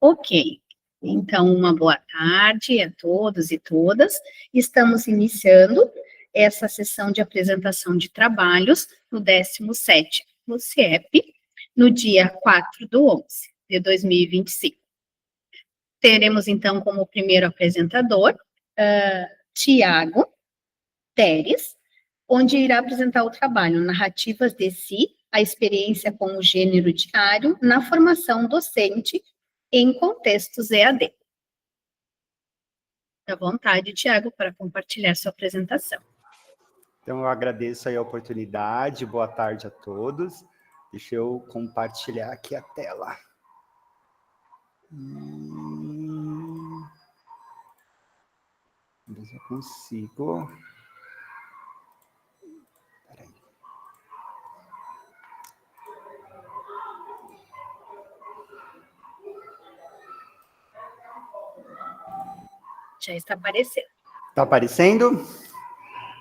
Ok, então uma boa tarde a todos e todas. Estamos iniciando essa sessão de apresentação de trabalhos no 17º CIEP, no dia 4/11 de 2025. Teremos, então, como primeiro apresentador, Tiago Teres, onde irá apresentar o trabalho Narrativas de Si, a experiência com o gênero diário na formação docente em contextos EAD. Fique à vontade, Tiago, para compartilhar sua apresentação. Então, eu agradeço aí a oportunidade, boa tarde a todos. Deixa eu compartilhar aqui a tela. Ver se eu consigo. Peraí. Já está aparecendo. Está aparecendo?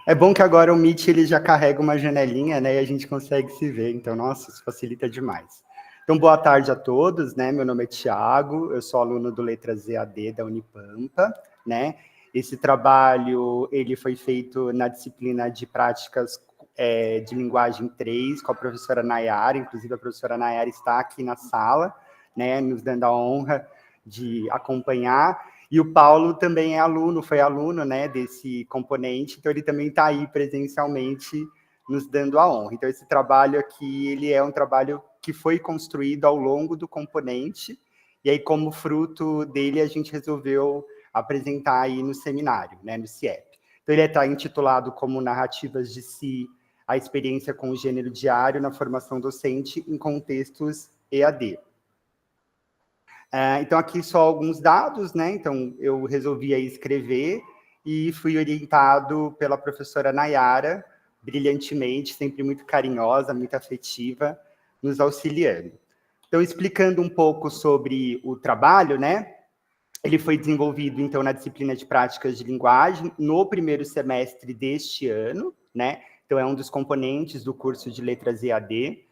É bom que agora o Meet ele já carrega uma janelinha, né? E a gente consegue se ver. Então, nossa, isso facilita demais. Então, boa tarde a todos, né? Meu nome é Tiago, eu sou aluno do Letras EAD da Unipampa, né? Esse trabalho, ele foi feito na disciplina de práticas de linguagem 3, com a professora Nayara, inclusive a professora Nayara está aqui na sala, né? Nos dando a honra de acompanhar. E o Paulo também é aluno, foi aluno, né, desse componente, então ele também está aí presencialmente nos dando a honra. Então, esse trabalho aqui, ele é um trabalho que foi construído ao longo do componente, e aí, como fruto dele, a gente resolveu apresentar aí no seminário, né, no CIEP. Então, ele está intitulado como Narrativas de Si, a experiência com o gênero diário na formação docente em contextos EAD. Então, aqui só alguns dados, né? Então, eu resolvi aí escrever e fui orientado pela professora Nayara, brilhantemente, sempre muito carinhosa, muito afetiva, nos auxiliando. Então, explicando um pouco sobre o trabalho, né? Ele foi desenvolvido, então, na disciplina de práticas de linguagem, no primeiro semestre deste ano, né? Então, é um dos componentes do curso de Letras EAD.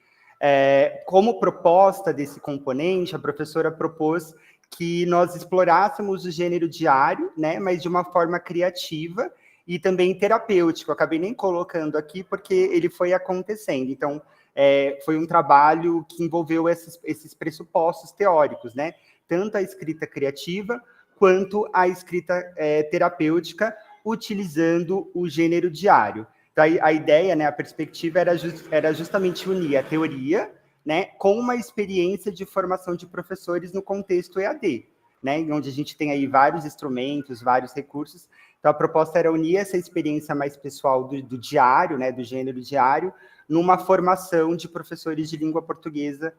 Como proposta desse componente, a professora propôs que nós explorássemos o gênero diário, né, mas de uma forma criativa e também terapêutica. Eu acabei nem colocando aqui porque ele foi acontecendo. Então, foi um trabalho que envolveu esses pressupostos teóricos, né? Tanto a escrita criativa quanto a escrita terapêutica, utilizando o gênero diário. Então, a ideia, né, a perspectiva era justamente unir a teoria, né, com uma experiência de formação de professores no contexto EAD, né, onde a gente tem aí vários instrumentos, vários recursos. Então, a proposta era unir essa experiência mais pessoal do diário, né, do gênero diário, numa formação de professores de língua portuguesa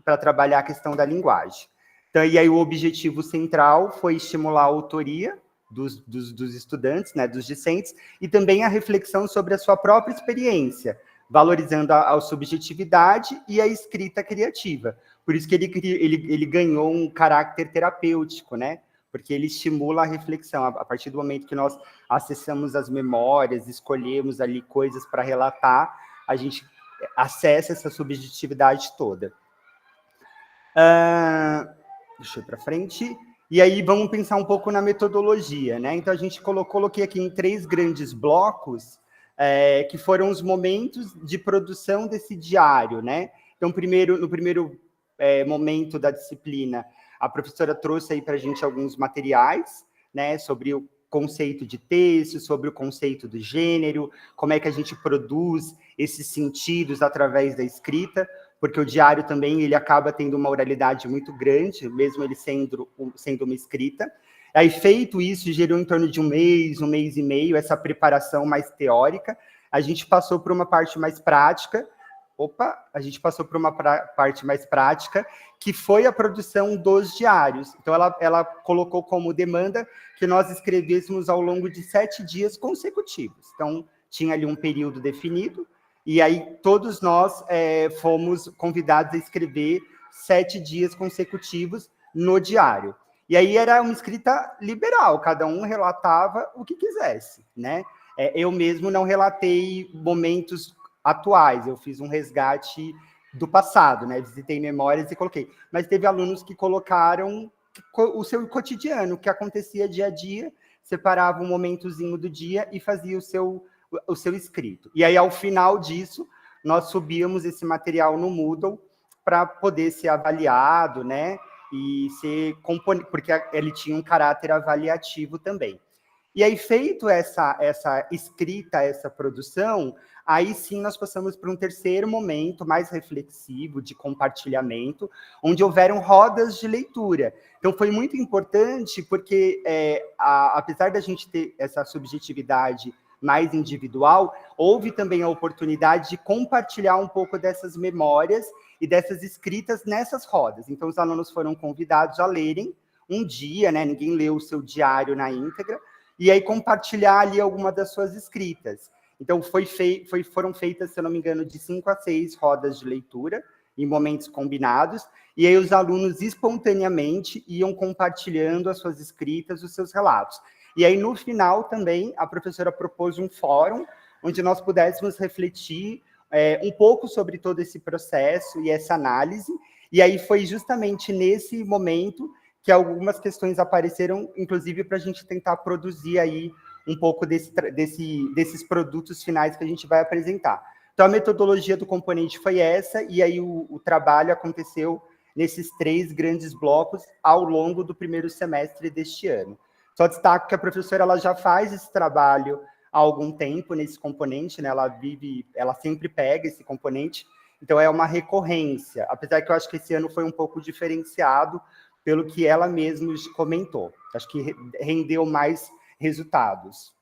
para trabalhar a questão da linguagem. Então, e aí o objetivo central foi estimular a autoria dos estudantes, né, dos discentes, e também a reflexão sobre a sua própria experiência, valorizando a subjetividade e a escrita criativa. Por isso que ele ganhou um caráter terapêutico, né? Porque ele estimula a reflexão. A partir do momento que nós acessamos as memórias, escolhemos ali coisas para relatar, a gente acessa essa subjetividade toda. Deixa eu ir para frente. E aí vamos pensar um pouco na metodologia, né? Então, a gente coloquei aqui em 3 grandes blocos, que foram os momentos de produção desse diário, né? Então, no primeiro momento da disciplina, a professora trouxe aí para a gente alguns materiais, né? Sobre o conceito de texto, sobre o conceito do gênero, como é que a gente produz esses sentidos através da escrita, porque o diário também ele acaba tendo uma oralidade muito grande, mesmo ele sendo uma escrita. Aí, feito isso, gerou em torno de um mês e meio, essa preparação mais teórica. A gente passou por uma parte mais prática, que foi a produção dos diários. Então, ela colocou como demanda que nós escrevêssemos ao longo de 7 dias consecutivos. Então, tinha ali um período definido, e aí todos nós fomos convidados a escrever 7 dias consecutivos no diário. E aí era uma escrita liberal, cada um relatava o que quisesse, né? Eu mesmo não relatei momentos atuais, eu fiz um resgate do passado, né? Visitei memórias e coloquei. Mas teve alunos que colocaram o seu cotidiano, o que acontecia dia a dia, separava um momentozinho do dia e fazia o seu escrito. E aí, ao final disso, nós subíamos esse material no Moodle para poder ser avaliado, né? E ser porque ele tinha um caráter avaliativo também. E aí, feito essa escrita, essa produção, aí sim nós passamos para um terceiro momento mais reflexivo, de compartilhamento, onde houveram rodas de leitura. Então, foi muito importante, porque apesar da gente ter essa subjetividade mais individual, houve também a oportunidade de compartilhar um pouco dessas memórias e dessas escritas nessas rodas. Então, os alunos foram convidados a lerem um dia, né? Ninguém leu o seu diário na íntegra, e aí compartilhar ali alguma das suas escritas. Então, foram feitas, se eu não me engano, de 5 a 6 rodas de leitura, em momentos combinados, e aí os alunos espontaneamente iam compartilhando as suas escritas, os seus relatos. E aí, no final, também, a professora propôs um fórum, onde nós pudéssemos refletir um pouco sobre todo esse processo e essa análise, e aí foi justamente nesse momento que algumas questões apareceram, inclusive para a gente tentar produzir aí um pouco desses produtos finais que a gente vai apresentar. Então, a metodologia do componente foi essa, e aí o trabalho aconteceu nesses 3 grandes blocos ao longo do primeiro semestre deste ano. Só destaco que a professora ela já faz esse trabalho há algum tempo nesse componente, né? Ela sempre pega esse componente, então é uma recorrência, apesar que eu acho que esse ano foi um pouco diferenciado, pelo que ela mesma comentou. Acho que rendeu mais resultados.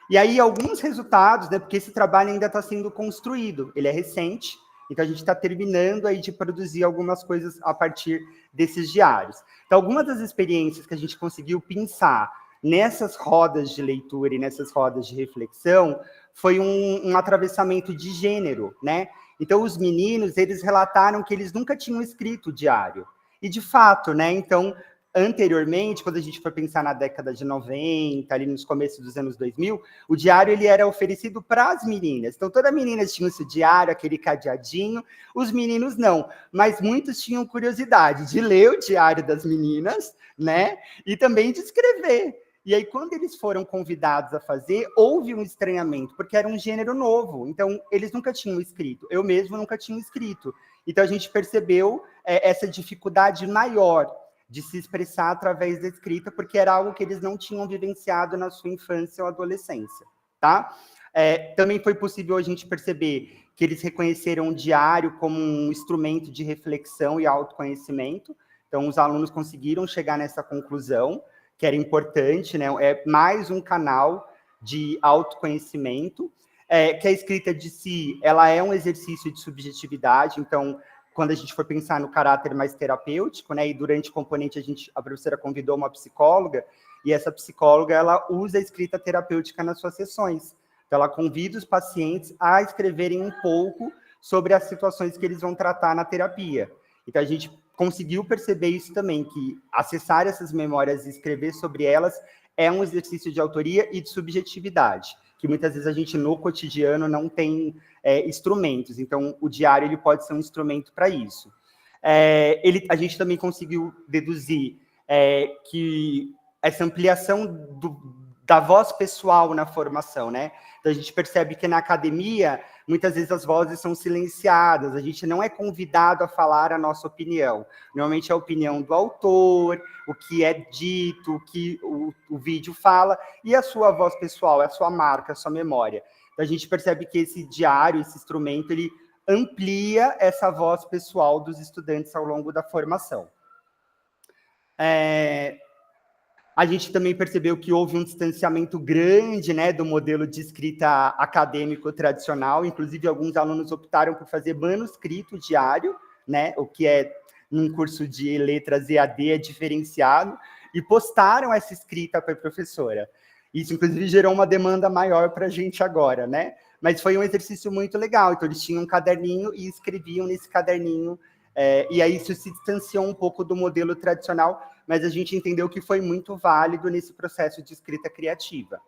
E aí, alguns resultados, né, porque esse trabalho ainda está sendo construído, ele é recente, então a gente está terminando aí de produzir algumas coisas a partir desses diários. Então, algumas das experiências que a gente conseguiu pensar nessas rodas de leitura e nessas rodas de reflexão foi um atravessamento de gênero, né? Então, os meninos, eles relataram que eles nunca tinham escrito diário. E, de fato, né? Então, anteriormente, quando a gente for pensar na década de 90, ali nos começos dos anos 2000, o diário ele era oferecido para as meninas. Então, toda menina tinha o seu diário, aquele cadeadinho, os meninos não. Mas muitos tinham curiosidade de ler o diário das meninas, né? E também de escrever. E aí, quando eles foram convidados a fazer, houve um estranhamento, porque era um gênero novo. Então, eles nunca tinham escrito. Eu mesmo nunca tinha escrito. Então, a gente percebeu essa dificuldade maior de se expressar através da escrita, porque era algo que eles não tinham vivenciado na sua infância ou adolescência, tá? Também foi possível a gente perceber que eles reconheceram o diário como um instrumento de reflexão e autoconhecimento. Então, os alunos conseguiram chegar nessa conclusão, que era importante, né? É mais um canal de autoconhecimento, que a escrita de si, ela é um exercício de subjetividade, então, quando a gente for pensar no caráter mais terapêutico, né, e durante o componente a professora convidou uma psicóloga, e essa psicóloga, ela usa a escrita terapêutica nas suas sessões. Então, ela convida os pacientes a escreverem um pouco sobre as situações que eles vão tratar na terapia. Então, a gente conseguiu perceber isso também, que acessar essas memórias e escrever sobre elas é um exercício de autoria e de subjetividade, que muitas vezes a gente, no cotidiano, não tem instrumentos. Então, o diário ele pode ser um instrumento para isso. A gente também conseguiu deduzir que essa ampliação da voz pessoal na formação, né? Então, a gente percebe que na academia, muitas vezes as vozes são silenciadas, a gente não é convidado a falar a nossa opinião. Normalmente é a opinião do autor, o que é dito, o que o vídeo fala, e a sua voz pessoal, a sua marca, a sua memória. Então, a gente percebe que esse diário, esse instrumento, ele amplia essa voz pessoal dos estudantes ao longo da formação. A gente também percebeu que houve um distanciamento grande, né, do modelo de escrita acadêmico tradicional, inclusive alguns alunos optaram por fazer manuscrito diário, né, o que num curso de letras EAD é diferenciado, e postaram essa escrita para a professora. Isso, inclusive, gerou uma demanda maior para a gente agora, né? Mas foi um exercício muito legal. Então, eles tinham um caderninho e escreviam nesse caderninho, e aí isso se distanciou um pouco do modelo tradicional, mas a gente entendeu que foi muito válido nesse processo de escrita criativa.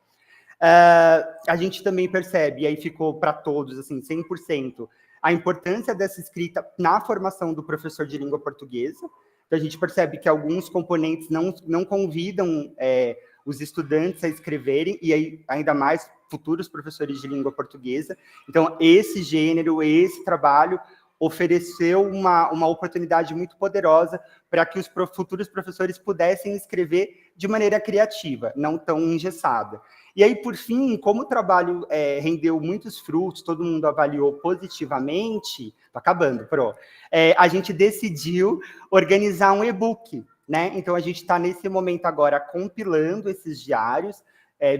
A gente também percebe, e aí ficou para todos, assim, 100%, a importância dessa escrita na formação do professor de língua portuguesa. Então, a gente percebe que alguns componentes não convidam os estudantes a escreverem, e aí, ainda mais futuros professores de língua portuguesa. Então, esse gênero, esse trabalho ofereceu uma oportunidade muito poderosa para que os futuros professores pudessem escrever de maneira criativa, não tão engessada. E aí, por fim, como o trabalho rendeu muitos frutos, todo mundo avaliou positivamente, tô acabando, a gente decidiu organizar um e-book, né? Então, a gente está, nesse momento agora, compilando esses diários,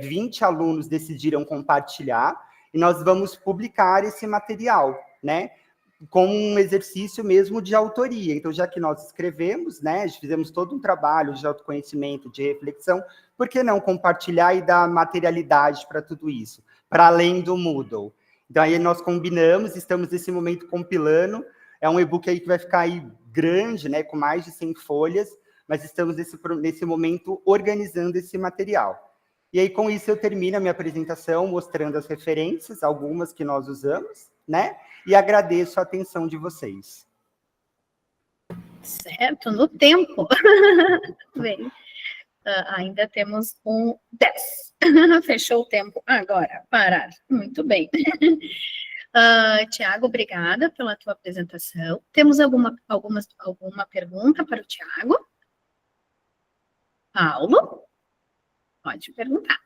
20 alunos decidiram compartilhar, e nós vamos publicar esse material, né? Como um exercício mesmo de autoria. Então, já que nós escrevemos, né, fizemos todo um trabalho de autoconhecimento, de reflexão, por que não compartilhar e dar materialidade para tudo isso, para além do Moodle? Então, aí nós combinamos, estamos nesse momento compilando, é um e-book aí que vai ficar aí grande, né, com mais de 100 folhas, mas estamos nesse momento organizando esse material. E aí, com isso, eu termino a minha apresentação mostrando as referências, algumas que nós usamos, né? E agradeço a atenção de vocês. Certo, no tempo. Bem, ainda temos 10. Fechou o tempo agora, parar. Muito bem. Tiago, obrigada pela tua apresentação. Temos alguma pergunta para o Tiago? Paulo? Pode perguntar.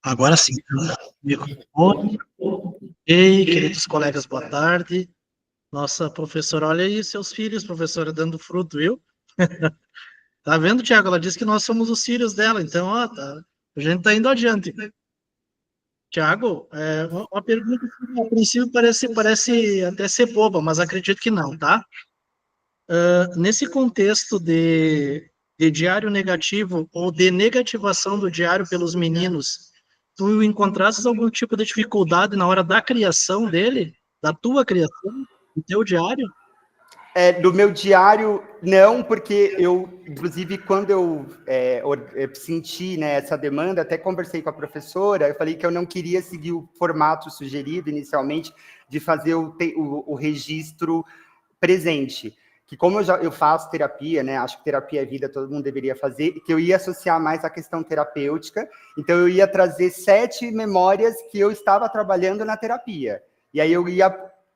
Agora sim. Microfone. Ei, queridos colegas, boa tarde. Nossa professora, olha aí seus filhos, professora, dando fruto, viu? Tá vendo, Tiago? Ela disse que nós somos os filhos dela, então, ó, tá, a gente tá indo adiante. Tiago, uma pergunta que, a princípio, parece até ser boba, mas acredito que não, tá? Nesse contexto de diário negativo ou de negativação do diário pelos meninos, tu encontraste algum tipo de dificuldade na hora da criação dele, da tua criação, do teu diário? Do meu diário, não, porque eu, inclusive, quando eu senti, né, essa demanda, até conversei com a professora, eu falei que eu não queria seguir o formato sugerido inicialmente de fazer o registro presente, que como eu faço terapia, né, acho que terapia é vida, todo mundo deveria fazer, que eu ia associar mais a questão terapêutica, então eu ia trazer 7 memórias que eu estava trabalhando na terapia, e aí eu ia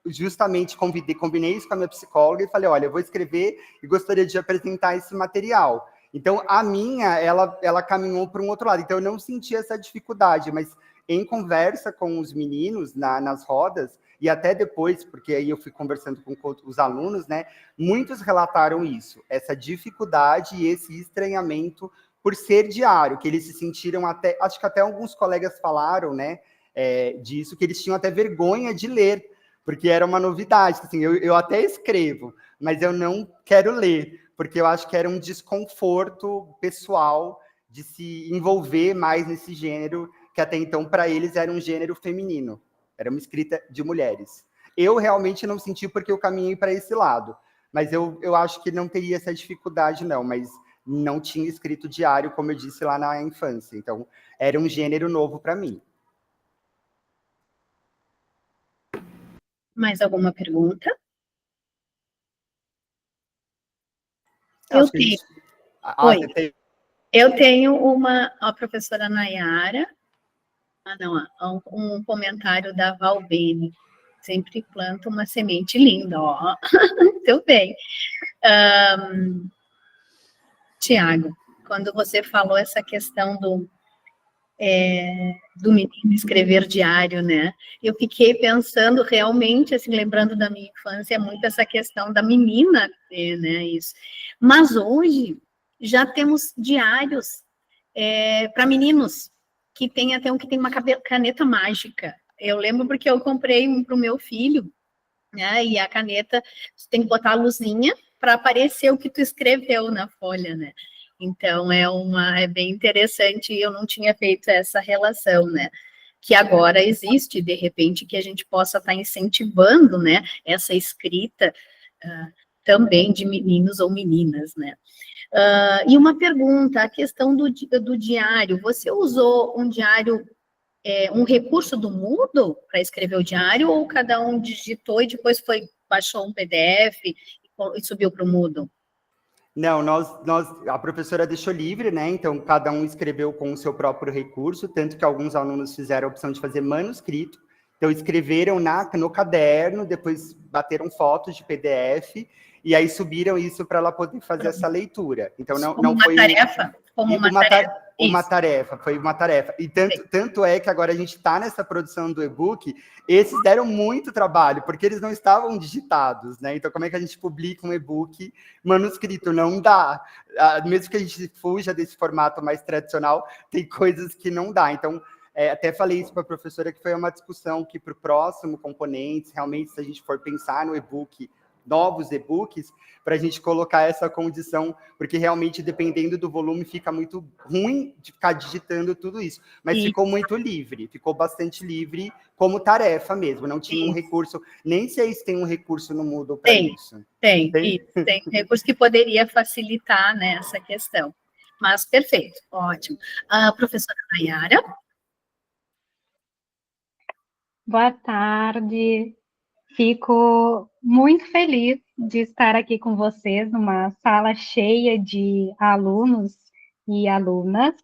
justamente combinei isso com a minha psicóloga e falei, olha, eu vou escrever e gostaria de apresentar esse material. Então, a minha, ela caminhou para um outro lado, então eu não senti essa dificuldade, mas em conversa com os meninos nas rodas, e até depois, porque aí eu fui conversando com os alunos, né, muitos relataram isso, essa dificuldade e esse estranhamento por ser diário, que eles se sentiram até, acho que até alguns colegas falaram, né, disso, que eles tinham até vergonha de ler, porque era uma novidade, assim, eu até escrevo, mas eu não quero ler, porque eu acho que era um desconforto pessoal de se envolver mais nesse gênero, que até então, para eles, era um gênero feminino, era uma escrita de mulheres. Eu realmente não senti porque eu caminhei para esse lado, mas eu acho que não teria essa dificuldade, não, mas não tinha escrito diário, como eu disse lá na infância, então era um gênero novo para mim. Mais alguma pergunta? Eu tenho a professora Nayara, um comentário da Valbene, sempre planta uma semente linda, ó, muito bem. Tiago, quando você falou essa questão do menino escrever diário, né? Eu fiquei pensando realmente, assim, lembrando da minha infância, muito essa questão da menina, né? Isso. Mas hoje já temos diários para meninos que tem até um que tem uma caneta mágica. Eu lembro porque eu comprei um para o meu filho, né? E a caneta você tem que botar a luzinha para aparecer o que tu escreveu na folha, né? Então, é bem interessante, e eu não tinha feito essa relação, né, que agora existe, de repente, que a gente possa estar incentivando, né, essa escrita também de meninos ou meninas, né. E uma pergunta, a questão do diário, você usou um diário um recurso do Moodle para escrever o diário, ou cada um digitou e depois baixou um PDF e subiu para o Moodle? Não, a professora deixou livre, né? Então, cada um escreveu com o seu próprio recurso, tanto que alguns alunos fizeram a opção de fazer manuscrito. Então, escreveram no caderno, depois bateram fotos de PDF, e aí subiram isso para ela poder fazer essa leitura. Então, não foi tarefa? Como uma tarefa? Foi uma tarefa. E tanto é que agora a gente está nessa produção do e-book, esses deram muito trabalho, porque eles não estavam digitados, né? Então, como é que a gente publica um e-book manuscrito? Não dá. Mesmo que a gente fuja desse formato mais tradicional, tem coisas que não dá. Então, até falei isso para a professora, que foi uma discussão que para o próximo componente, realmente, se a gente for pensar no e-book, novos e-books, para a gente colocar essa condição, porque realmente, dependendo do volume, fica muito ruim de ficar digitando tudo isso. Mas ficou muito livre, ficou bastante livre como tarefa mesmo, não tinha um recurso, nem sei se tem um recurso no Moodle para isso. Tem recurso que poderia facilitar, né, essa questão. Mas, perfeito, ótimo. A professora Nayara? Boa tarde. Fico muito feliz de estar aqui com vocês numa sala cheia de alunos e alunas.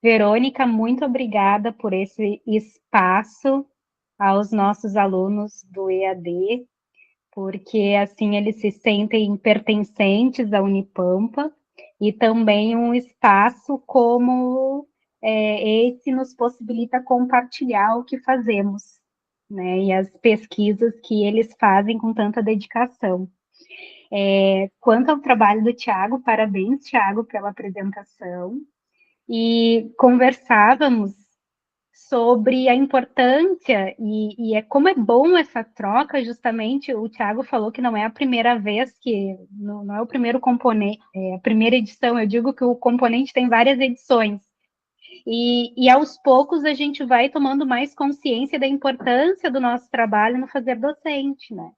Verônica, muito obrigada por esse espaço aos nossos alunos do EAD, porque assim eles se sentem pertencentes à Unipampa, e também um espaço como esse nos possibilita compartilhar o que fazemos, né, e as pesquisas que eles fazem com tanta dedicação. Quanto ao trabalho do Tiago, parabéns, Tiago, pela apresentação. E conversávamos sobre a importância e como é bom essa troca. Justamente o Tiago falou que não é a primeira vez que, não é o primeiro componente, a primeira edição. Eu digo que o componente tem várias edições. E aos poucos a gente vai tomando mais consciência da importância do nosso trabalho no fazer docente, né?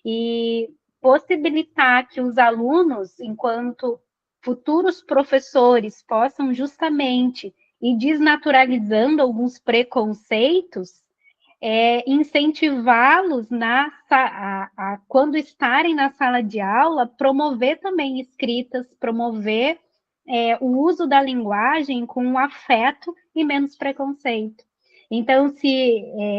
E possibilitar que os alunos, enquanto futuros professores, possam justamente ir desnaturalizando alguns preconceitos, incentivá-los quando estarem na sala de aula, promover também escritas, promover o uso da linguagem com afeto e menos preconceito. Então,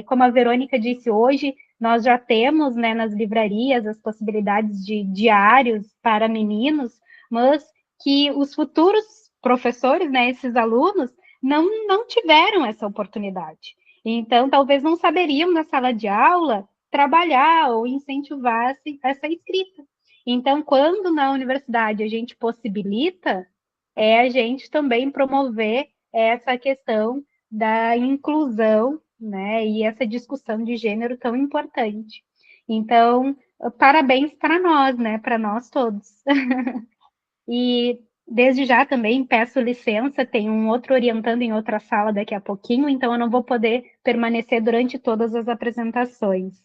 como a Verônica disse hoje, nós já temos, né, nas livrarias as possibilidades de diários para meninos, mas que os futuros professores, né, esses alunos, não tiveram essa oportunidade. Então, talvez não saberiam na sala de aula trabalhar ou incentivar essa escrita. Então, quando na universidade a gente possibilita, a gente também promover essa questão da inclusão, né, e essa discussão de gênero tão importante. Então, parabéns para nós, né, para nós todos. E desde já também peço licença, tem um outro orientando em outra sala daqui a pouquinho, então eu não vou poder permanecer durante todas as apresentações.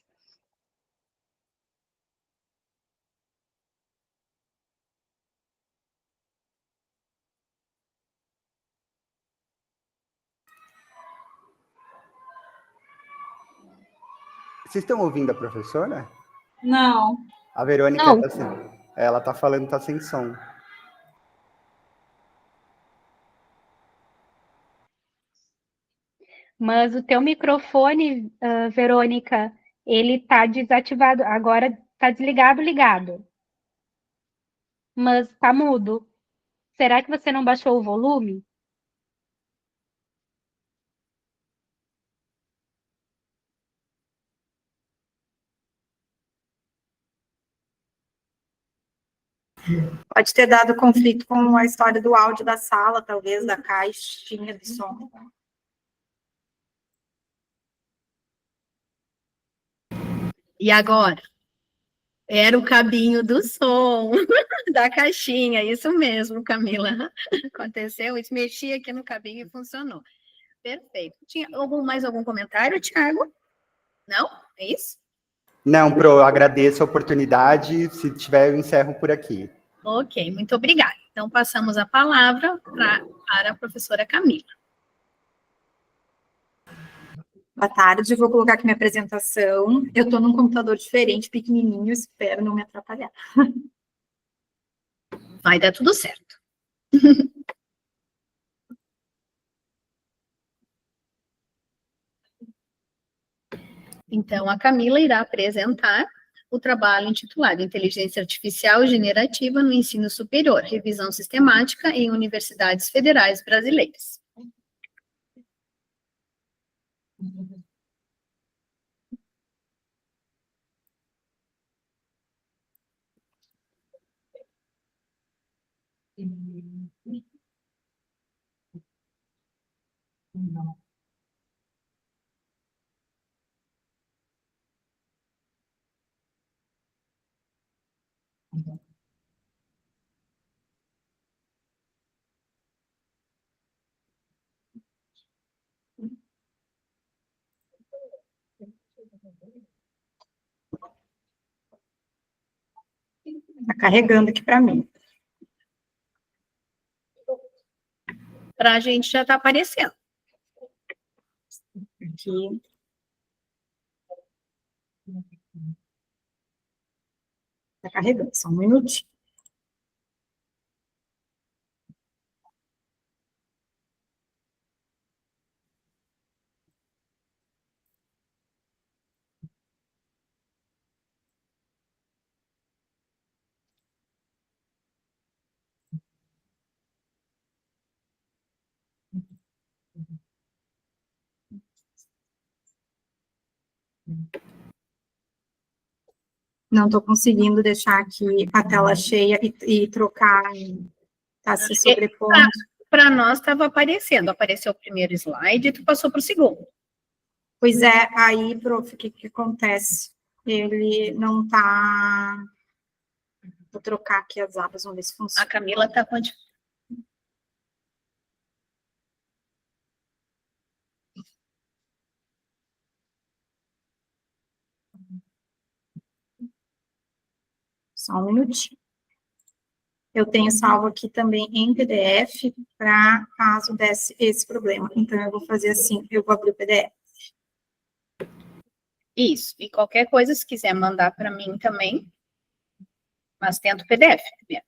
Vocês estão ouvindo a professora? Não. A Verônica, Não. Ela está falando, está sem som. Mas o teu microfone, Verônica, ele está desativado, agora está desligado, ligado. Mas está mudo. Será que você não baixou o volume? Pode ter dado conflito com a história do áudio da sala, talvez, da caixinha de som. E agora? Era o cabinho do som da caixinha, isso mesmo, Camila. Aconteceu isso, mexi aqui no cabinho e funcionou. Perfeito. Tinha mais algum comentário, Thiago? Não? É isso? Não, Pro, agradeço a oportunidade. Se tiver, eu encerro por aqui. Ok, muito obrigada. Então, passamos a palavra para a professora Camila. Boa tarde, vou colocar aqui minha apresentação. Eu estou num computador diferente, pequenininho, espero não me atrapalhar. Vai dar tudo certo. Então, a Camila irá apresentar o trabalho intitulado Inteligência Artificial Generativa no Ensino Superior, revisão sistemática em universidades federais brasileiras. Está carregando aqui para mim. Para a gente já está aparecendo. Aqui. Está carregando, só um minutinho. Não estou conseguindo deixar aqui a tela cheia e trocar, está se sobrepondo. Para nós estava aparecendo, apareceu o primeiro slide e tu passou para o segundo. Pois é, aí, prof, o que acontece? Ele não está... Vou trocar aqui as abas, vamos ver se A funciona. Camila está com... Só um minutinho. Eu tenho salvo aqui também em PDF, para caso desse esse problema. Então, eu vou fazer assim, eu vou abrir o PDF. Isso, e qualquer coisa, se quiser mandar para mim também, mas tenta o PDF primeiro.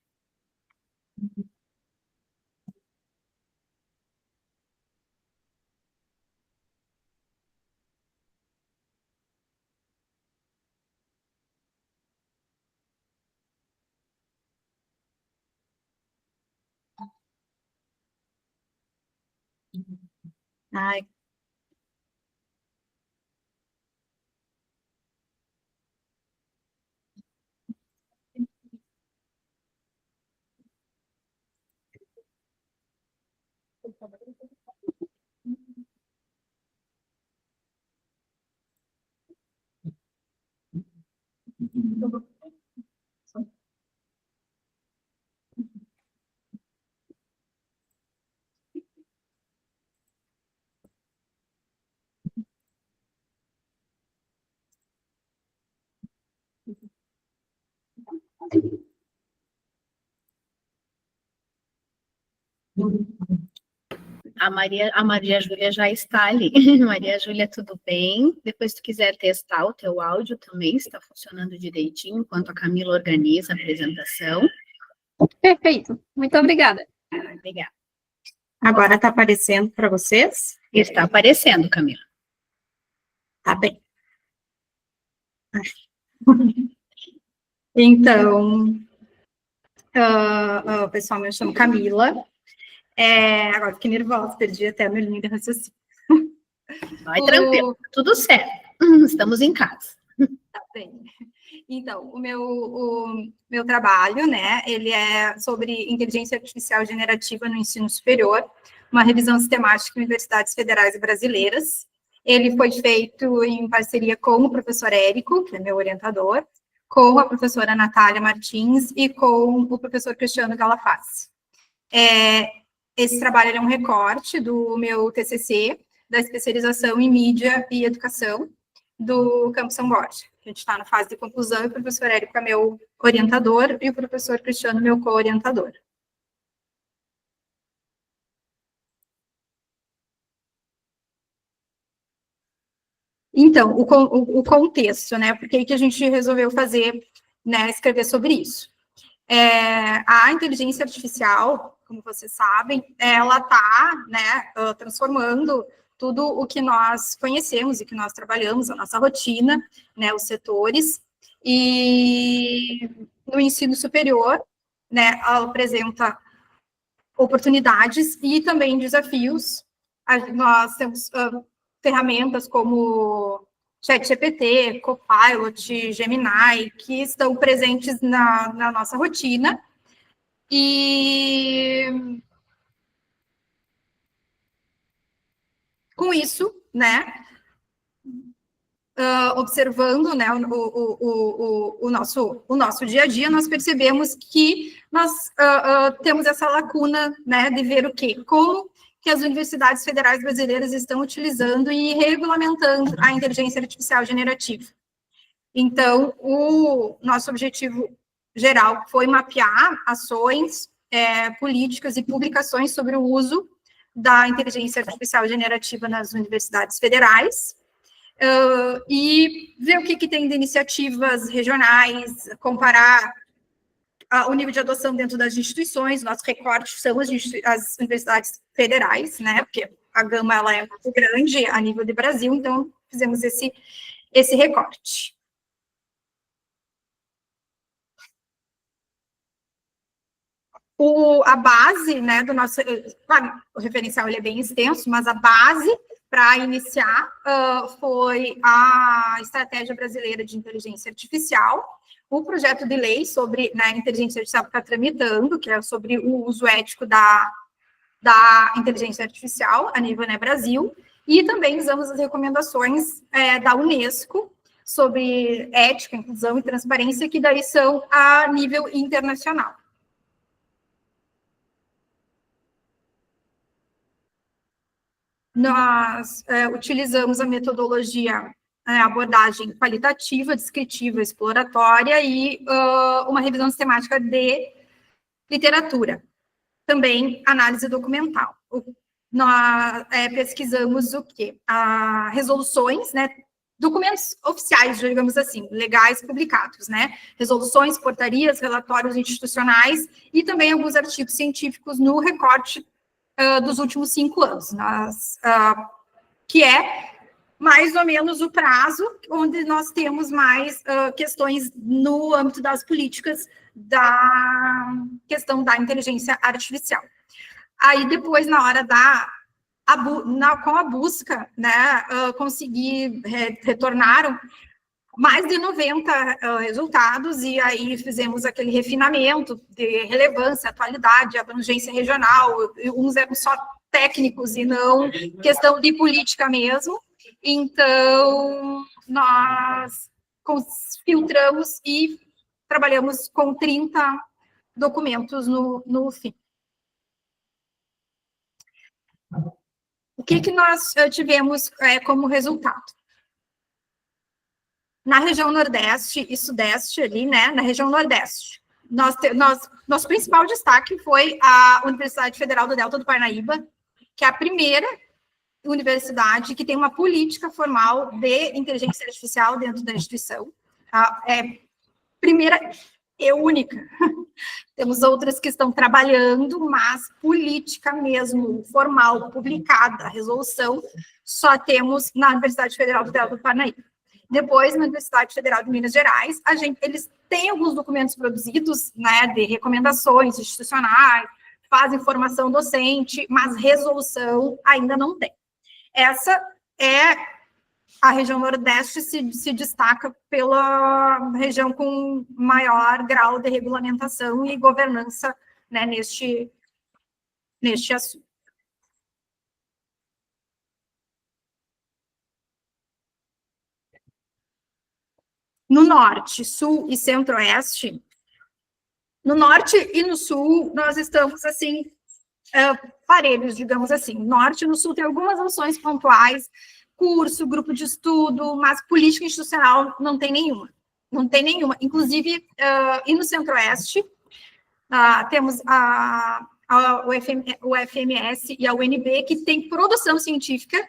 Ai, A Maria Júlia já está ali. Maria Júlia, tudo bem? Depois, se tu quiser testar o teu áudio também, se está funcionando direitinho, enquanto a Camila organiza a apresentação. Perfeito, muito obrigada. Obrigada. agora está aparecendo para vocês? Está aparecendo, Camila. Tá bem. Então, pessoal, me chamo Camila. Agora fiquei nervosa, perdi até a minha linha de raciocínio. Vai tranquilo, tudo certo. Estamos em casa. Tá bem. Então, o meu trabalho, né, ele é sobre inteligência artificial generativa no ensino superior, uma revisão sistemática em universidades federais brasileiras. Ele foi feito em parceria com o professor Érico, que é meu orientador, com a professora Natália Martins e com o professor Cristiano Galafaz. Esse trabalho é um recorte do meu TCC, da especialização em mídia e educação, do Campus São Borja. A gente está na fase de conclusão e o professor Érico é meu orientador e o professor Cristiano meu co-orientador. Então, o contexto, né? Por que a gente resolveu fazer, né, escrever sobre isso? A inteligência artificial, como vocês sabem, ela está, né, transformando tudo o que nós conhecemos e que nós trabalhamos, a nossa rotina, né, os setores, e no ensino superior, né, ela apresenta oportunidades e também desafios. Nós temos ferramentas como ChatGPT, Copilot, Gemini, que estão presentes na nossa rotina. E com isso, né, observando, né, o nosso dia a dia, nós percebemos que nós temos essa lacuna, né, de ver o quê? Como que as universidades federais brasileiras estão utilizando e regulamentando a inteligência artificial generativa. Então, o nosso objetivo geral foi mapear ações, políticas e publicações sobre o uso da inteligência artificial generativa nas universidades federais, e ver o que tem de iniciativas regionais, comparar o nível de adoção dentro das instituições. Nosso recorte são as universidades federais, né, porque a gama ela é muito grande a nível de Brasil, então fizemos esse recorte. A base, né, do nosso... Claro, o referencial ele é bem extenso, mas a base para iniciar foi a Estratégia Brasileira de Inteligência Artificial, o projeto de lei sobre, né, inteligência artificial que está tramitando, que é sobre o uso ético da inteligência artificial a nível, né, Brasil, e também usamos as recomendações da Unesco sobre ética, inclusão e transparência, que daí são a nível internacional. Nós utilizamos a metodologia, abordagem qualitativa, descritiva, exploratória e uma revisão sistemática de literatura. Também análise documental. Nós pesquisamos o quê? Resoluções, né? Documentos oficiais, digamos assim, legais publicados, né? Resoluções, portarias, relatórios institucionais e também alguns artigos científicos no recorte dos últimos 5 anos, que é mais ou menos o prazo onde nós temos mais questões no âmbito das políticas da questão da inteligência artificial. Aí, depois, na hora com a busca, né, retornaram mais de 90 resultados, e aí fizemos aquele refinamento de relevância, atualidade, abrangência regional. Uns eram só técnicos e não questão de política mesmo. Então, nós filtramos e trabalhamos com 30 documentos no fim. O que nós tivemos como resultado? Na região Nordeste e Sudeste, ali, né, na região Nordeste, nosso principal destaque foi a Universidade Federal do Delta do Parnaíba, que é a primeira universidade que tem uma política formal de inteligência artificial dentro da instituição. Primeira e única. Temos outras que estão trabalhando, mas política mesmo, formal, publicada, resolução, só temos na Universidade Federal do Delta do Parnaíba. Depois, na Universidade Federal de Minas Gerais, eles têm alguns documentos produzidos, né, de recomendações institucionais, fazem formação docente, mas resolução ainda não tem. Essa é a região Nordeste, se destaca pela região com maior grau de regulamentação e governança, né, neste assunto. No Norte, Sul e Centro-Oeste, no Norte e no Sul, nós estamos, assim, parelhos, digamos assim. No Norte e no Sul tem algumas ações pontuais, curso, grupo de estudo, mas política institucional não tem nenhuma. Não tem nenhuma. Inclusive, e no Centro-Oeste, temos o FMS e a UNB, que tem produção científica,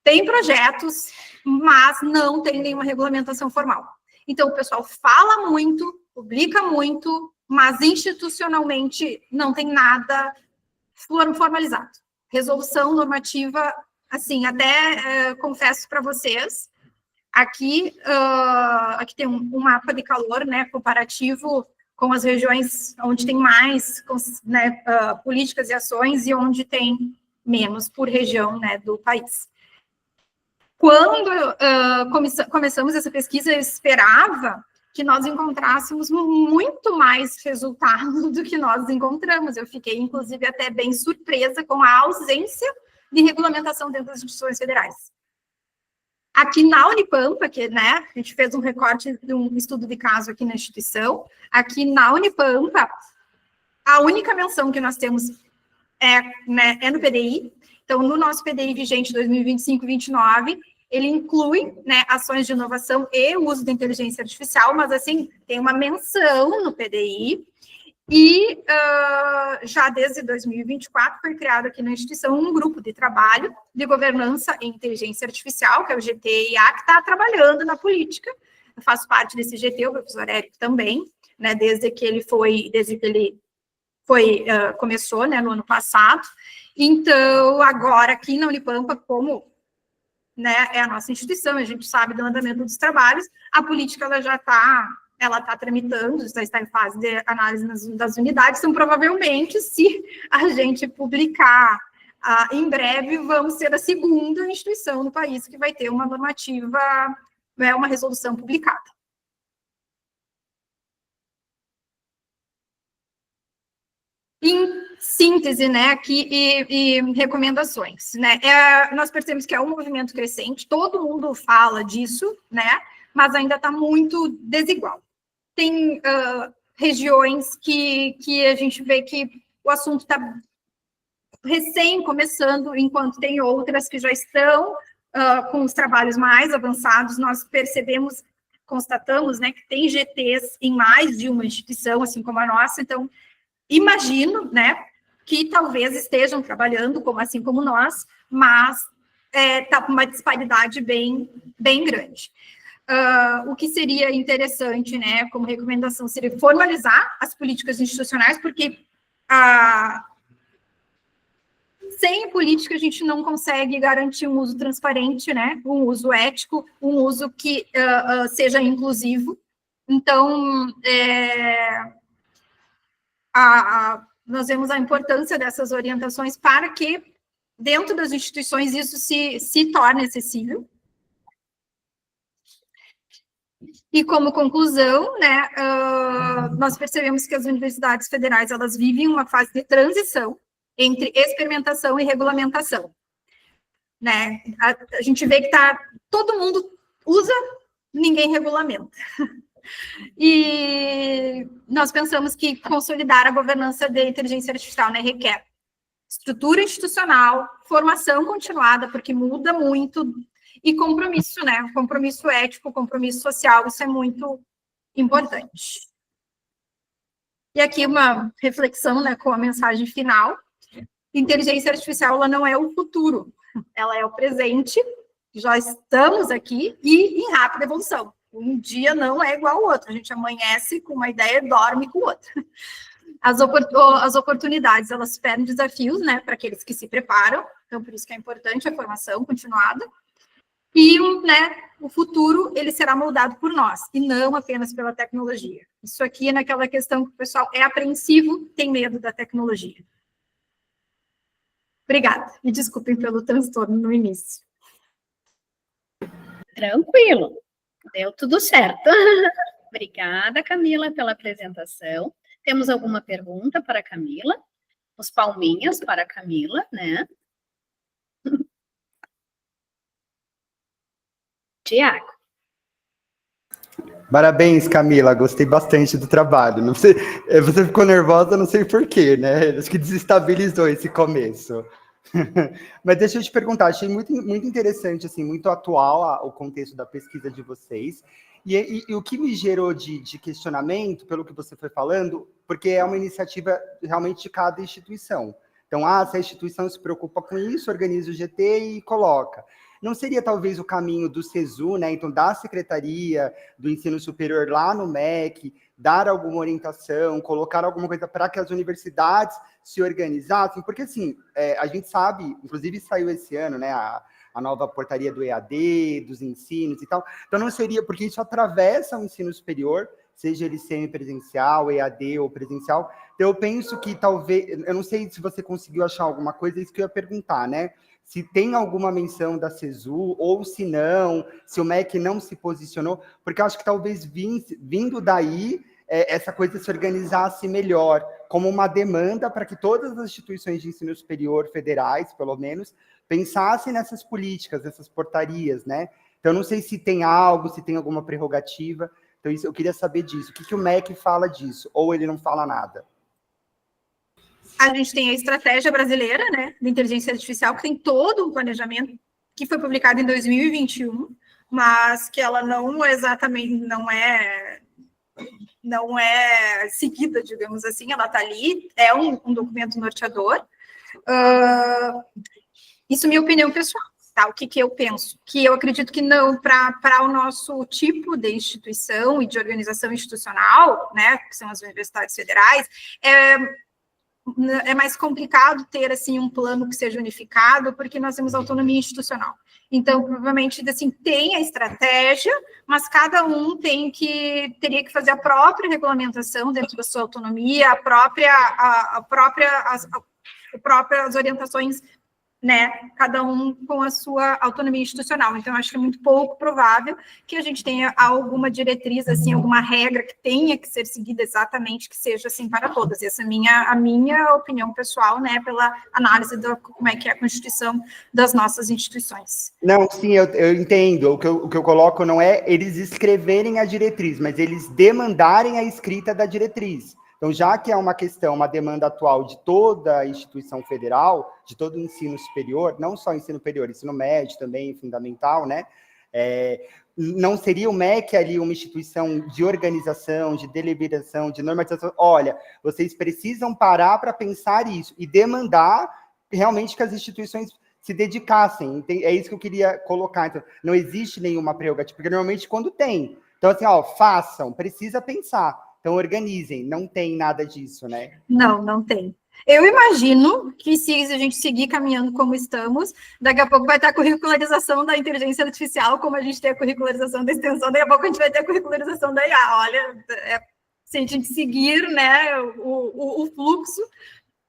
tem projetos, mas não tem nenhuma regulamentação formal. Então, o pessoal fala muito, publica muito, mas institucionalmente não tem nada formalizado. Resolução normativa, assim, até confesso para vocês, aqui tem um mapa de calor, né, comparativo com as regiões onde tem mais, né, políticas e ações e onde tem menos por região, né, do país. Quando começamos essa pesquisa, eu esperava que nós encontrássemos muito mais resultado do que nós encontramos. Eu fiquei, inclusive, até bem surpresa com a ausência de regulamentação dentro das instituições federais. Aqui na Unipampa, que, né, a gente fez um recorte de um estudo de caso aqui na instituição, aqui na Unipampa, a única menção que nós temos é no PDI. Então, no nosso PDI vigente 2025-29, ele inclui, né, ações de inovação e o uso da inteligência artificial, mas, assim, tem uma menção no PDI, e já desde 2024 foi criado aqui na instituição um grupo de trabalho de governança e inteligência artificial, que é o GTIA, que está trabalhando na política. Eu faço parte desse GT, o professor Érico também, né, desde que ele começou, né, no ano passado. Então, agora aqui na Unipampa, como, né, é a nossa instituição, a gente sabe do andamento dos trabalhos, a política ela já está tramitando, já está em fase de análise das unidades, então provavelmente, se a gente publicar em breve, vamos ser a segunda instituição no país que vai ter uma normativa, né, uma resolução publicada. Em síntese, né, aqui, e recomendações, né, nós percebemos que é um movimento crescente, todo mundo fala disso, né, mas ainda está muito desigual. Tem regiões que a gente vê que o assunto está recém começando, enquanto tem outras que já estão com os trabalhos mais avançados. Nós constatamos, né, que tem GTs em mais de uma instituição, assim como a nossa, então, imagino, né, que talvez estejam trabalhando assim como nós, mas está com uma disparidade bem grande. O que seria interessante, né, como recomendação, seria formalizar as políticas institucionais, porque sem política a gente não consegue garantir um uso transparente, né, um uso ético, um uso que seja inclusivo. Então, nós vemos a importância dessas orientações para que, dentro das instituições, isso se torne acessível. E, como conclusão, né, nós percebemos que as universidades federais, elas vivem uma fase de transição entre experimentação e regulamentação. Né? A gente vê que todo mundo usa, ninguém regulamenta. E nós pensamos que consolidar a governança de inteligência artificial, né, requer estrutura institucional, formação continuada, porque muda muito, e compromisso, né, compromisso ético, compromisso social, isso é muito importante. E aqui uma reflexão, né, com a mensagem final. Inteligência artificial, ela não é o futuro, ela é o presente, já estamos aqui e em rápida evolução. Um dia não é igual ao outro, a gente amanhece com uma ideia e dorme com outra. As oportunidades, elas superam desafios, né, para aqueles que se preparam, então por isso que é importante a formação continuada. E né, o futuro, ele será moldado por nós, e não apenas pela tecnologia. Isso aqui é naquela questão que o pessoal é apreensivo, tem medo da tecnologia. Obrigada, e desculpem pelo transtorno no início. Tranquilo, deu tudo certo. Obrigada, Camila, pela apresentação. Temos alguma pergunta para a Camila? Os palminhas para a Camila, né? Tiago. Parabéns, Camila, gostei bastante do trabalho. Não sei, você ficou nervosa, não sei porquê, né? Acho que desestabilizou esse começo. Mas deixa eu te perguntar, achei muito interessante, assim, muito atual o contexto da pesquisa de vocês. E o que me gerou de questionamento, pelo que você foi falando, porque é uma iniciativa realmente de cada instituição. Então, se a instituição se preocupa com isso, organiza o GT e coloca. não seria talvez o caminho do SESU, né? Então, da Secretaria do Ensino Superior lá no MEC, dar alguma orientação, colocar alguma coisa para que as universidades se organizassem, porque assim, a gente sabe, inclusive saiu esse ano, né, a nova portaria do EAD, dos ensinos e tal, então não seria, porque isso atravessa o ensino superior, seja ele semipresencial, EAD ou presencial, então eu penso que talvez, eu não sei se você conseguiu achar alguma coisa, é isso que eu ia perguntar, né, se tem alguma menção da SESU, ou se não, se o MEC não se posicionou, porque eu acho que talvez vindo daí, essa coisa se organizasse melhor, como uma demanda para que todas as instituições de ensino superior federais, pelo menos, pensassem nessas políticas, nessas portarias, né? Então, não sei se tem algo, se tem alguma prerrogativa, então isso, eu queria saber disso. O que o MEC fala disso? Ou ele não fala nada? A gente tem a estratégia brasileira, né, de inteligência artificial, que tem todo um planejamento que foi publicado em 2021, mas que ela não exatamente, não é seguida, digamos assim, ela está ali, é um documento norteador. Isso é minha opinião pessoal, tá? O que eu penso? Que eu acredito que não, para o nosso tipo de instituição e de organização institucional, né, que são as universidades federais, é mais complicado ter, assim, um plano que seja unificado, porque nós temos autonomia institucional. Então, provavelmente, assim, tem a estratégia, mas cada um teria que fazer a própria regulamentação dentro da sua autonomia, as próprias orientações, né, cada um com a sua autonomia institucional. Então, acho que é muito pouco provável que a gente tenha alguma diretriz, assim, alguma regra que tenha que ser seguida exatamente, que seja assim para todas. Essa é a minha opinião pessoal, né, pela análise de como é que é a constituição das nossas instituições. Não, sim, eu entendo. O que eu coloco não é eles escreverem a diretriz, mas eles demandarem a escrita da diretriz. Então, já que é uma questão, uma demanda atual de toda a instituição federal, de todo o ensino superior, não só ensino superior, ensino médio também, fundamental, né? Não seria o MEC ali uma instituição de organização, de deliberação, de normatização? Olha, vocês precisam parar para pensar isso e demandar realmente que as instituições se dedicassem. É isso que eu queria colocar. Então, não existe nenhuma prerrogativa, porque normalmente quando tem. Então, assim, façam, precisa pensar. Então, organizem, não tem nada disso, né? Não tem. Eu imagino que se a gente seguir caminhando como estamos, daqui a pouco vai ter a curricularização da inteligência artificial, como a gente tem a curricularização da extensão, daqui a pouco a gente vai ter a curricularização da IA. Olha, se a gente seguir, né, o fluxo,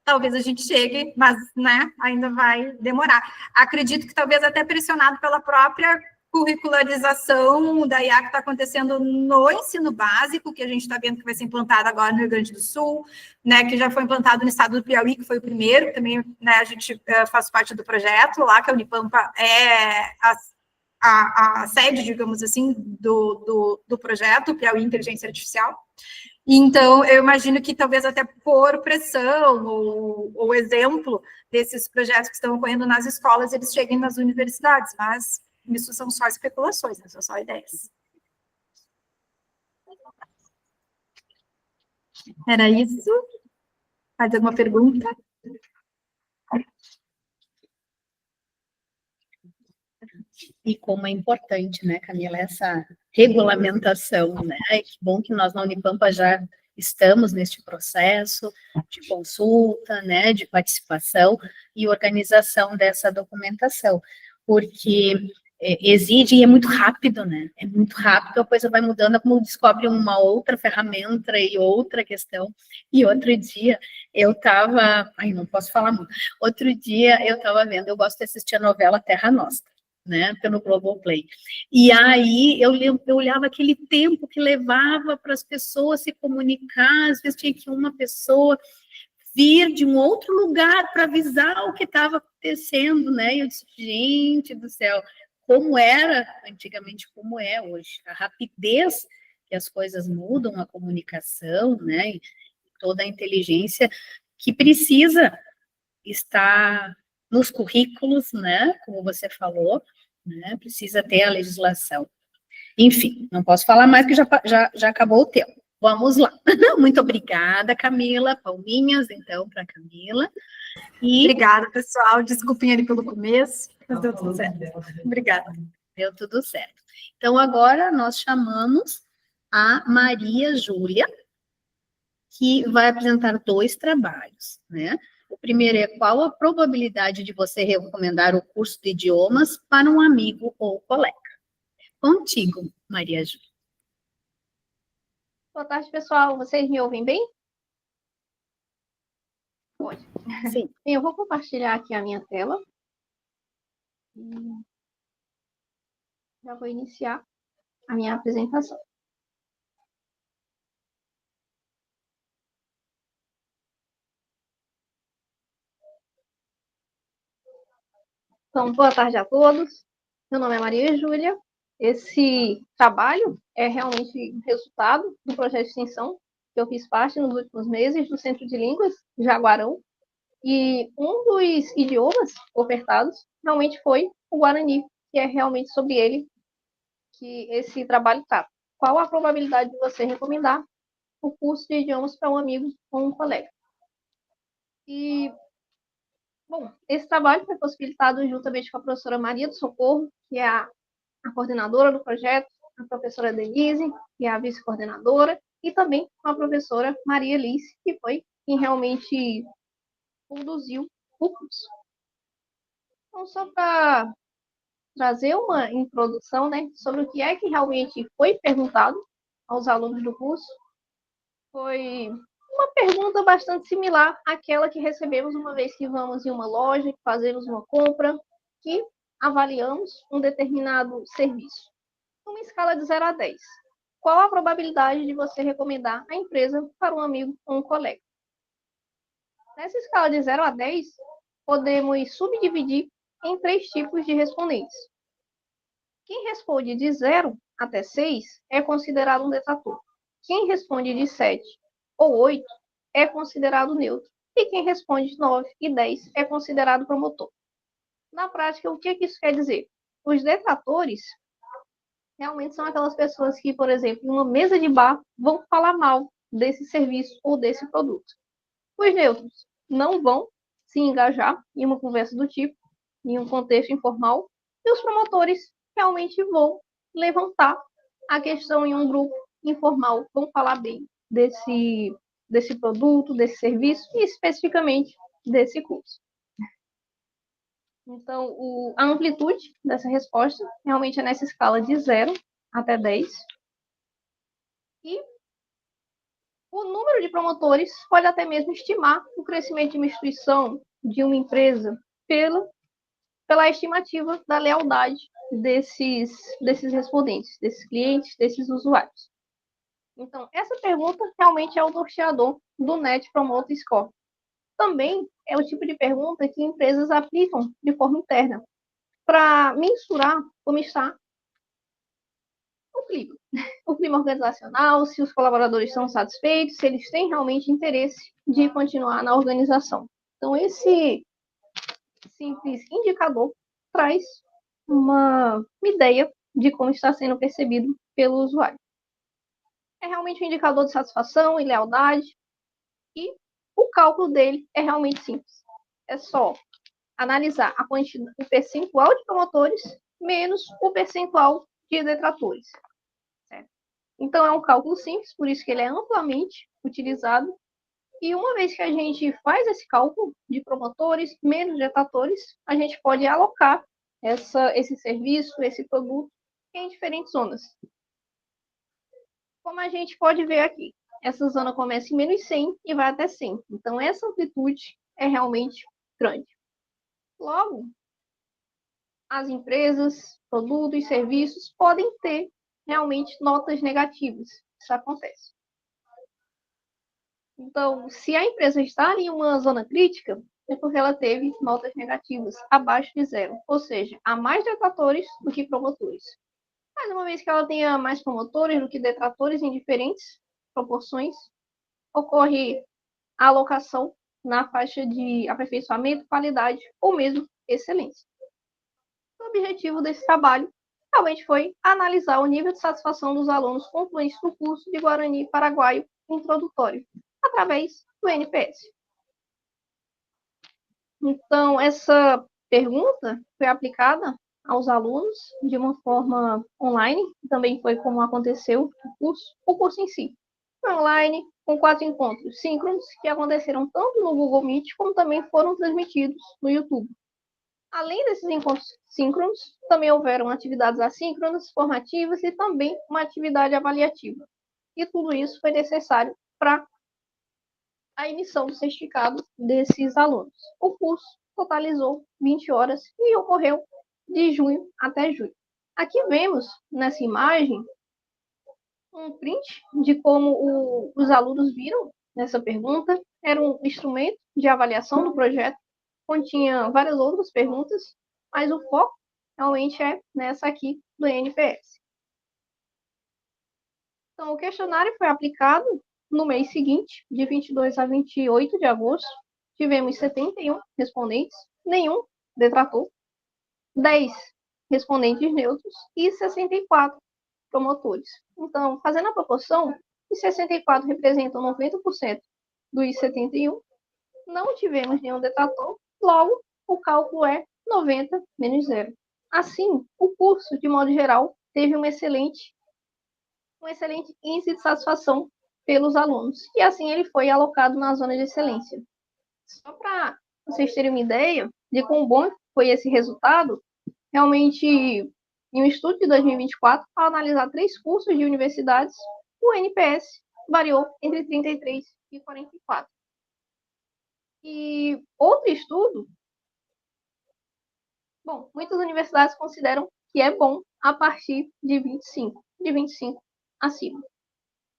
talvez a gente chegue, mas, né, ainda vai demorar. Acredito que talvez até pressionado pela própria curricularização da IA que está acontecendo no ensino básico, que a gente está vendo que vai ser implantado agora no Rio Grande do Sul, né, que já foi implantado no estado do Piauí, que foi o primeiro, que também, né, a gente faz parte do projeto lá, que a Unipampa é a sede, digamos assim, do projeto Piauí Inteligência Artificial. Então, eu imagino que talvez até por pressão ou exemplo desses projetos que estão ocorrendo nas escolas, eles cheguem nas universidades, mas isso são só especulações, né? São só ideias. Era isso? Mais alguma pergunta? E como é importante, né, Camila, essa regulamentação, né? Que bom que nós na Unipampa já estamos neste processo de consulta, né, de participação e organização dessa documentação, porque exige e é muito rápido, né? É muito rápido, a coisa vai mudando, como descobre uma outra ferramenta e outra questão. E outro dia eu estava, não posso falar muito. Outro dia eu estava vendo, eu gosto de assistir a novela Terra Nostra, né? Pelo Globoplay. E aí eu olhava aquele tempo que levava para as pessoas se comunicar, às vezes tinha que uma pessoa vir de um outro lugar para avisar o que estava acontecendo, né? E eu disse, gente do céu, como era antigamente, como é hoje. A rapidez que as coisas mudam, a comunicação, né, e toda a inteligência que precisa estar nos currículos, né, como você falou, né, precisa ter a legislação. Enfim, não posso falar mais, porque já acabou o tempo. Vamos lá. Muito obrigada, Camila. Palminhas, então, para a Camila. E Obrigada, pessoal. Desculpem ali pelo começo, mas deu tudo certo. Obrigada. deu tudo certo. Então, agora nós chamamos a Maria Júlia, que vai apresentar 2 trabalhos, né? O primeiro é qual a probabilidade de você recomendar o curso de idiomas para um amigo ou colega. Contigo, Maria Júlia. Boa tarde, pessoal. Vocês me ouvem bem? Pode. Sim. Bem, eu vou compartilhar aqui a minha tela. Já vou iniciar a minha apresentação. Então, boa tarde a todos. Meu nome é Maria Júlia. Esse trabalho é realmente resultado do projeto de extensão que eu fiz parte nos últimos meses do Centro de Línguas Jaguarão. E um dos idiomas ofertados realmente foi o Guarani, que é realmente sobre ele que esse trabalho trata. Qual a probabilidade de você recomendar o curso de idiomas para um amigo ou um colega? E, bom, esse trabalho foi possibilitado juntamente com a professora Maria do Socorro, que é a coordenadora do projeto, a professora Denise, que é a vice-coordenadora, e também com a professora Maria Alice, que foi quem realmente conduziu o curso. Então, só para trazer uma introdução, né, sobre o que é que realmente foi perguntado aos alunos do curso, foi uma pergunta bastante similar àquela que recebemos uma vez que vamos em uma loja, que fazemos uma compra, que avaliamos um determinado serviço. Uma escala de 0 a 10. Qual a probabilidade de você recomendar a empresa para um amigo ou um colega? Nessa escala de 0 a 10, podemos subdividir em 3 tipos de respondentes. Quem responde de 0 até 6 é considerado um detrator. Quem responde de 7 ou 8 é considerado neutro. E quem responde de 9 e 10 é considerado promotor. Na prática, o que isso quer dizer? Os detratores realmente são aquelas pessoas que, por exemplo, em uma mesa de bar, vão falar mal desse serviço ou desse produto. Os neutros não vão se engajar em uma conversa do tipo, em um contexto informal, e os promotores realmente vão levantar a questão em um grupo informal, vão falar bem desse produto, desse serviço e especificamente desse curso. Então, a amplitude dessa resposta realmente é nessa escala de 0 até 10. E o número de promotores pode até mesmo estimar o crescimento de uma instituição, de uma empresa, pela estimativa da lealdade desses respondentes, desses clientes, desses usuários. Então, essa pergunta realmente é o norteador do Net Promoter Score. Também é o tipo de pergunta que empresas aplicam de forma interna para mensurar como está o clima organizacional, se os colaboradores estão satisfeitos, se eles têm realmente interesse de continuar na organização. Então, esse simples indicador traz uma ideia de como está sendo percebido pelo usuário. É realmente um indicador de satisfação e lealdade, e o cálculo dele é realmente simples. É só analisar o percentual de promotores menos o percentual de detratores. Certo? Então, é um cálculo simples, por isso que ele é amplamente utilizado. E uma vez que a gente faz esse cálculo de promotores menos detratores, a gente pode alocar esse serviço, esse produto, em diferentes zonas. Como a gente pode ver aqui, essa zona começa em menos 100 e vai até 100. Então, essa amplitude é realmente grande. Logo, as empresas, produtos e serviços podem ter realmente notas negativas. Isso acontece. Então, se a empresa está em uma zona crítica, é porque ela teve notas negativas abaixo de 0. Ou seja, há mais detratores do que promotores. Mas uma vez que ela tenha mais promotores do que detratores em diferentes proporções, ocorre a alocação na faixa de aperfeiçoamento, qualidade ou mesmo excelência. O objetivo desse trabalho realmente foi analisar o nível de satisfação dos alunos concluintes do curso de Guarani Paraguaio Introdutório, através do NPS. Então, essa pergunta foi aplicada aos alunos de uma forma online, também foi como aconteceu o curso em si. Foi online, com 4 encontros síncronos, que aconteceram tanto no Google Meet, como também foram transmitidos no YouTube. Além desses encontros síncronos, também houveram atividades assíncronas, formativas e também uma atividade avaliativa. E tudo isso foi necessário para a emissão do certificado desses alunos. O curso totalizou 20 horas e ocorreu de junho até julho. Aqui vemos, nessa imagem, um print de como os alunos viram nessa pergunta. Era um instrumento de avaliação do projeto, continha várias outras perguntas, mas o foco realmente é nessa aqui do NPS. Então, o questionário foi aplicado no mês seguinte, de 22 a 28 de agosto. Tivemos 71 respondentes, nenhum detrator, 10 respondentes neutros e 64 promotores. Então, fazendo a proporção, os 64 representam 90% dos 71, não tivemos nenhum detrator, logo, o cálculo é 90 menos 0. Assim, o curso, de modo geral, teve um excelente índice de satisfação pelos alunos, e assim ele foi alocado na zona de excelência. Só para vocês terem uma ideia de quão bom foi esse resultado, realmente, em um estudo de 2024, ao analisar 3 cursos de universidades, o NPS variou entre 33 e 44. E outro estudo, bom, muitas universidades consideram que é bom a partir de 25 acima.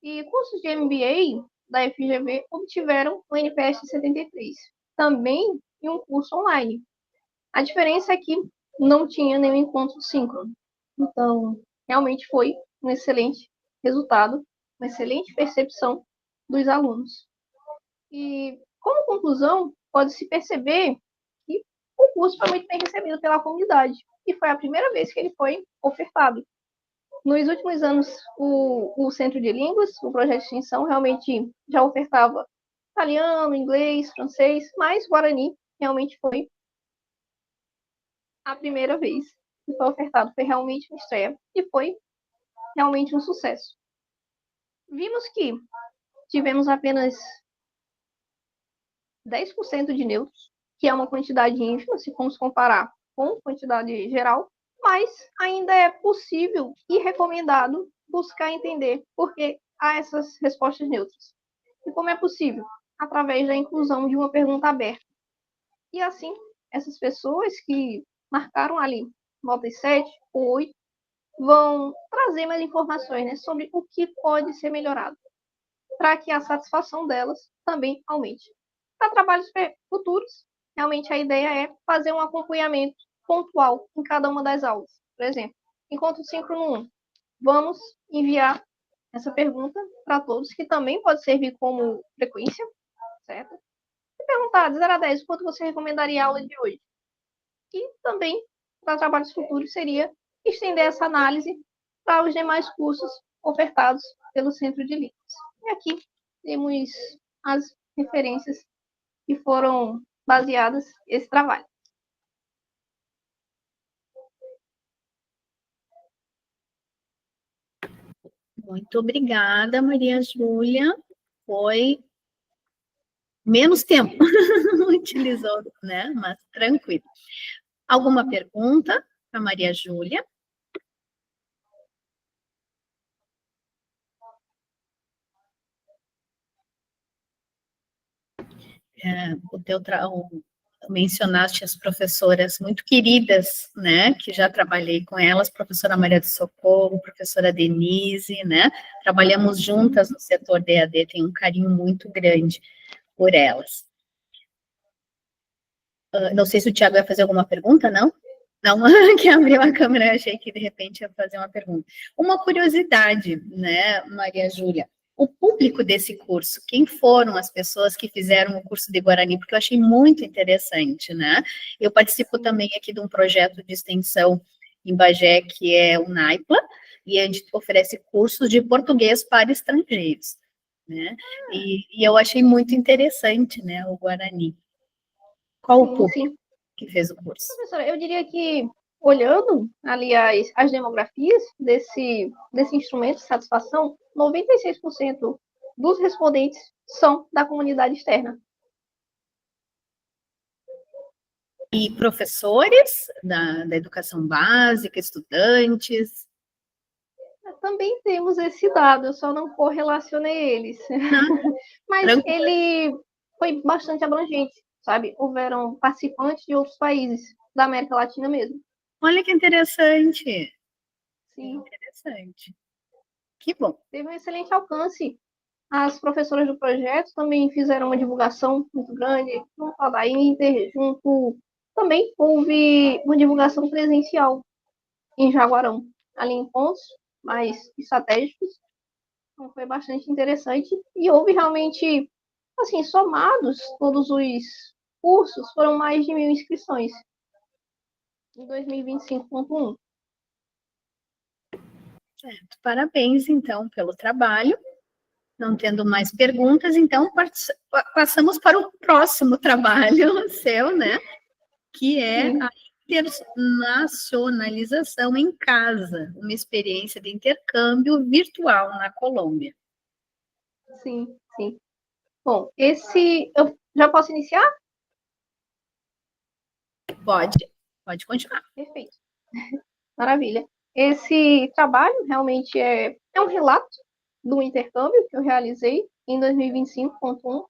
E cursos de MBA da FGV obtiveram o NPS de 73, também em um curso online. A diferença é que não tinha nenhum encontro síncrono. Então, realmente foi um excelente resultado, uma excelente percepção dos alunos. E, como conclusão, pode-se perceber que o curso foi muito bem recebido pela comunidade, e foi a primeira vez que ele foi ofertado. Nos últimos anos, o Centro de Línguas, o projeto de extensão, realmente já ofertava italiano, inglês, francês, mas Guarani realmente foi a primeira vez que foi ofertado. Foi realmente uma estreia e foi realmente um sucesso. Vimos que tivemos apenas 10% de neutros, que é uma quantidade ínfima, se formos comparar com a quantidade geral, mas ainda é possível e recomendado buscar entender por que há essas respostas neutras. E como é possível? Através da inclusão de uma pergunta aberta. E assim, essas pessoas que marcaram ali notas 7 ou 8 vão trazer mais informações, né, sobre o que pode ser melhorado, para que a satisfação delas também aumente. Para trabalhos futuros, realmente a ideia é fazer um acompanhamento pontual em cada uma das aulas. Por exemplo, encontro síncrono 1, vamos enviar essa pergunta para todos, que também pode servir como frequência, certo? E perguntar, de 0 a 10, quanto você recomendaria a aula de hoje? E também, para trabalhos futuros, seria estender essa análise para os demais cursos ofertados pelo Centro de Línguas. E aqui temos as referências que foram baseadas nesse trabalho. Muito obrigada, Maria Júlia. Foi menos tempo utilizou, né? Mas tranquilo. Alguma pergunta para Maria Júlia? Mencionaste as professoras muito queridas, né, que já trabalhei com elas, professora Maria do Socorro, professora Denise, né, trabalhamos juntas no setor DAD, tenho um carinho muito grande por elas. Não sei se o Tiago ia fazer alguma pergunta, não? Não, que abriu a câmera, eu achei que de repente ia fazer uma pergunta. Uma curiosidade, né, Maria Júlia, o público desse curso, quem foram as pessoas que fizeram o curso de Guarani? Porque eu achei muito interessante, né? Eu participo também aqui de um projeto de extensão em Bagé, que é o NAIPLA, e a gente oferece cursos de português para estrangeiros, né? E eu achei muito interessante, né, o Guarani. Qual o Sim, público sim. que fez o curso? Professora, eu diria que, olhando, aliás, as demografias desse instrumento de satisfação, 96% dos respondentes são da comunidade externa. E professores da educação básica, estudantes? Também temos esse dado, eu só não correlacionei eles. Mas Tranquilo. ele foi bastante abrangente, sabe? Houveram participantes de outros países, da América Latina mesmo. Olha que interessante. Sim. Interessante. Que bom. Teve um excelente alcance. As professoras do projeto também fizeram uma divulgação muito grande, junto à da Inter, junto... Também houve uma divulgação presencial em Jaguarão, ali em pontos mais estratégicos. Então foi bastante interessante. E houve realmente, assim, somados todos os cursos, foram mais de 1.000 inscrições em 2025.1. Certo. Parabéns, então, pelo trabalho. Não tendo mais perguntas, então passamos para o próximo trabalho seu, né? Que é a internacionalização em casa, uma experiência de intercâmbio virtual na Colômbia. Sim, sim. Bom, eu já posso iniciar? Pode continuar. Perfeito. Maravilha. Esse trabalho realmente é um relato do intercâmbio que eu realizei em 2025.1.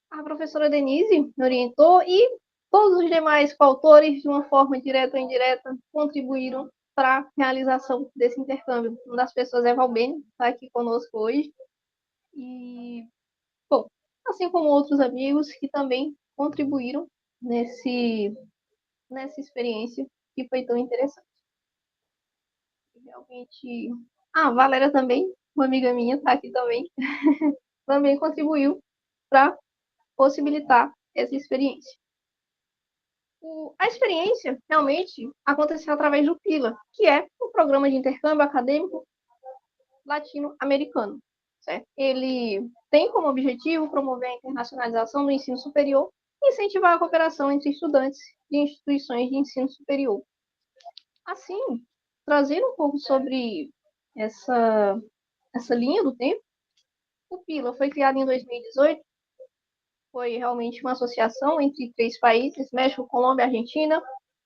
A professora Denise me orientou e todos os demais coautores, de uma forma direta ou indireta, contribuíram para a realização desse intercâmbio. Uma das pessoas é Valbene, que está aqui conosco hoje. E, bom, assim como outros amigos que também contribuíram nessa experiência que foi tão interessante. Realmente. A Valéria também, uma amiga minha, está aqui também, também contribuiu para possibilitar essa experiência. A experiência realmente aconteceu através do PILA, que é o Programa de Intercâmbio Acadêmico Latino-Americano. Certo? Ele tem como objetivo promover a internacionalização do ensino superior e incentivar a cooperação entre estudantes de instituições de ensino superior. Assim, trazer um pouco sobre essa linha do tempo, o PILA foi criado em 2018, foi realmente uma associação entre 3 países, México, Colômbia e Argentina.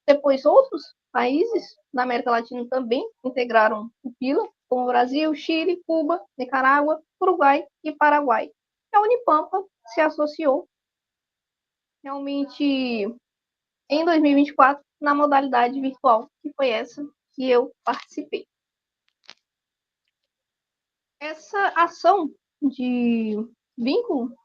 Depois, outros países da América Latina também integraram o PILA, como Brasil, Chile, Cuba, Nicarágua, Uruguai e Paraguai. A Unipampa se associou realmente em 2024 na modalidade virtual, que foi essa que eu participei. Essa ação de vínculo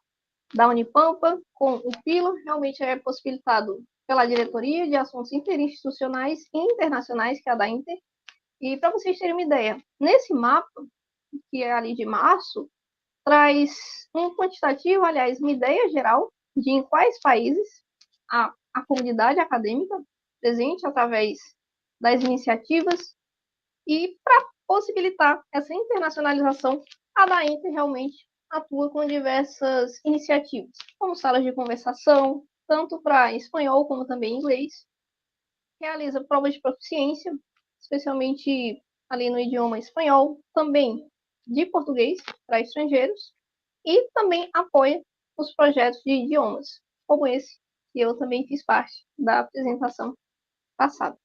da Unipampa com o PILA realmente é possibilitado pela Diretoria de Assuntos Interinstitucionais e Internacionais, que é a da Inter. E para vocês terem uma ideia, nesse mapa, que é ali de março, traz um quantitativo, aliás, uma ideia geral de em quais países a comunidade acadêmica presente através das iniciativas e para possibilitar essa internacionalização, a da Inter realmente atua com diversas iniciativas, como salas de conversação, tanto para espanhol como também inglês, realiza provas de proficiência, especialmente ali no idioma espanhol, também de português para estrangeiros, e também apoia os projetos de idiomas, como esse, que eu também fiz parte da apresentação passada.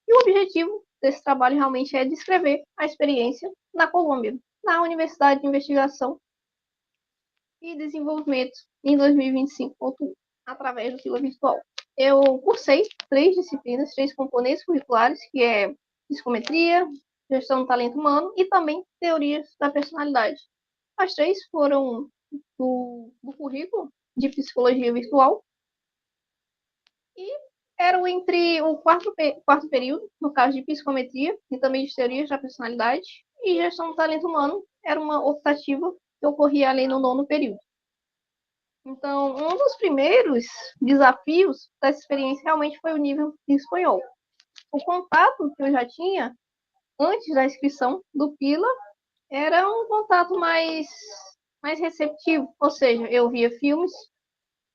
E o objetivo desse trabalho realmente é descrever a experiência na Colômbia, na Universidade de Investigação e Desenvolvimento em 2025, através do PILA Virtual. Eu cursei 3 disciplinas, 3 componentes curriculares, que é psicometria, gestão do talento humano e também teorias da personalidade. As 3 foram do currículo de psicologia virtual e eram entre o quarto período, no caso de psicometria e também de teorias da personalidade, e gestão do talento humano era uma optativa que ocorria ali no 9º período. Então, um dos primeiros desafios dessa experiência realmente foi o nível de espanhol. O contato que eu já tinha antes da inscrição do PILA era um contato mais receptivo, ou seja, eu via filmes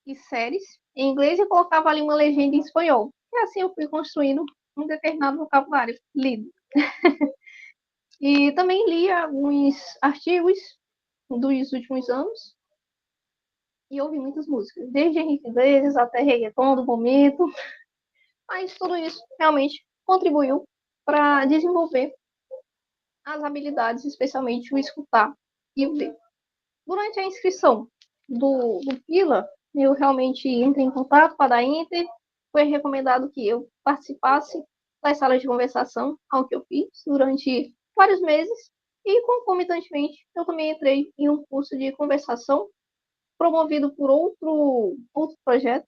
e séries em inglês e colocava ali uma legenda em espanhol. E assim eu fui construindo um determinado vocabulário lido. E também li alguns artigos dos últimos anos e ouvi muitas músicas, desde Henrique Iglesias até reggaeton do momento, mas tudo isso realmente contribuiu para desenvolver as habilidades, especialmente o escutar e o ler. Durante a inscrição do PILA, eu realmente entrei em contato com a DAINTE, foi recomendado que eu participasse das salas de conversação, ao que eu fiz durante vários meses, e concomitantemente eu também entrei em um curso de conversação promovido por outro projeto,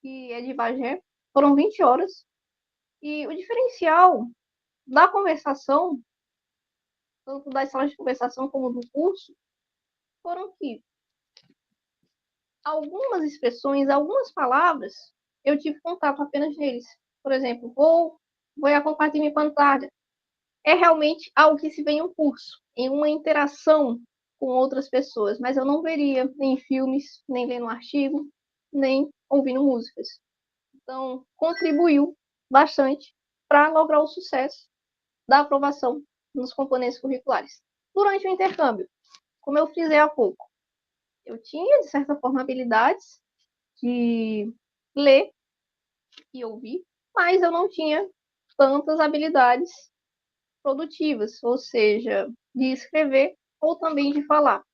que é de Bagé. Foram 20 horas, e o diferencial da conversação, tanto das salas de conversação como do curso, foram que algumas expressões, algumas palavras, eu tive contato apenas neles. Por exemplo, vou a compartilhar minha pantalla. É realmente algo que se vê em um curso, em uma interação com outras pessoas, mas eu não veria nem em filmes, nem lendo um artigo, nem ouvindo músicas. Então, contribuiu bastante para lograr o sucesso da aprovação nos componentes curriculares. Durante o intercâmbio, como eu frisei há pouco, eu tinha, de certa forma, habilidades de ler e ouvir, mas eu não tinha tantas habilidades produtivas, ou seja, de escrever ou também de falar.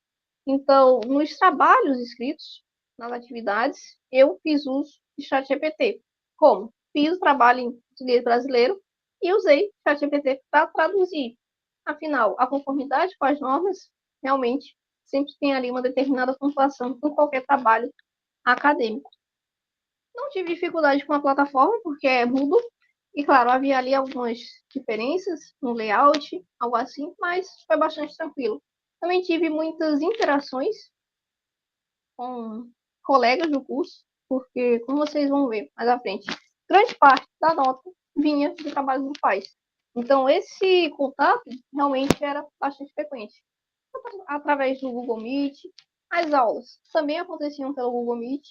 Então, nos trabalhos escritos, nas atividades, eu fiz uso de ChatGPT. Como? Fiz o trabalho em português brasileiro e usei ChatGPT para traduzir. Afinal, a conformidade com as normas realmente sempre tem ali uma determinada pontuação em qualquer trabalho acadêmico. Não tive dificuldade com a plataforma, porque é Moodle, e claro, havia ali algumas diferenças no layout, algo assim, mas foi bastante tranquilo. Também tive muitas interações com colegas do curso, porque, como vocês vão ver mais à frente, grande parte da nota vinha de trabalhos grupais. Então, esse contato realmente era bastante frequente. Através do Google Meet, as aulas também aconteciam pelo Google Meet,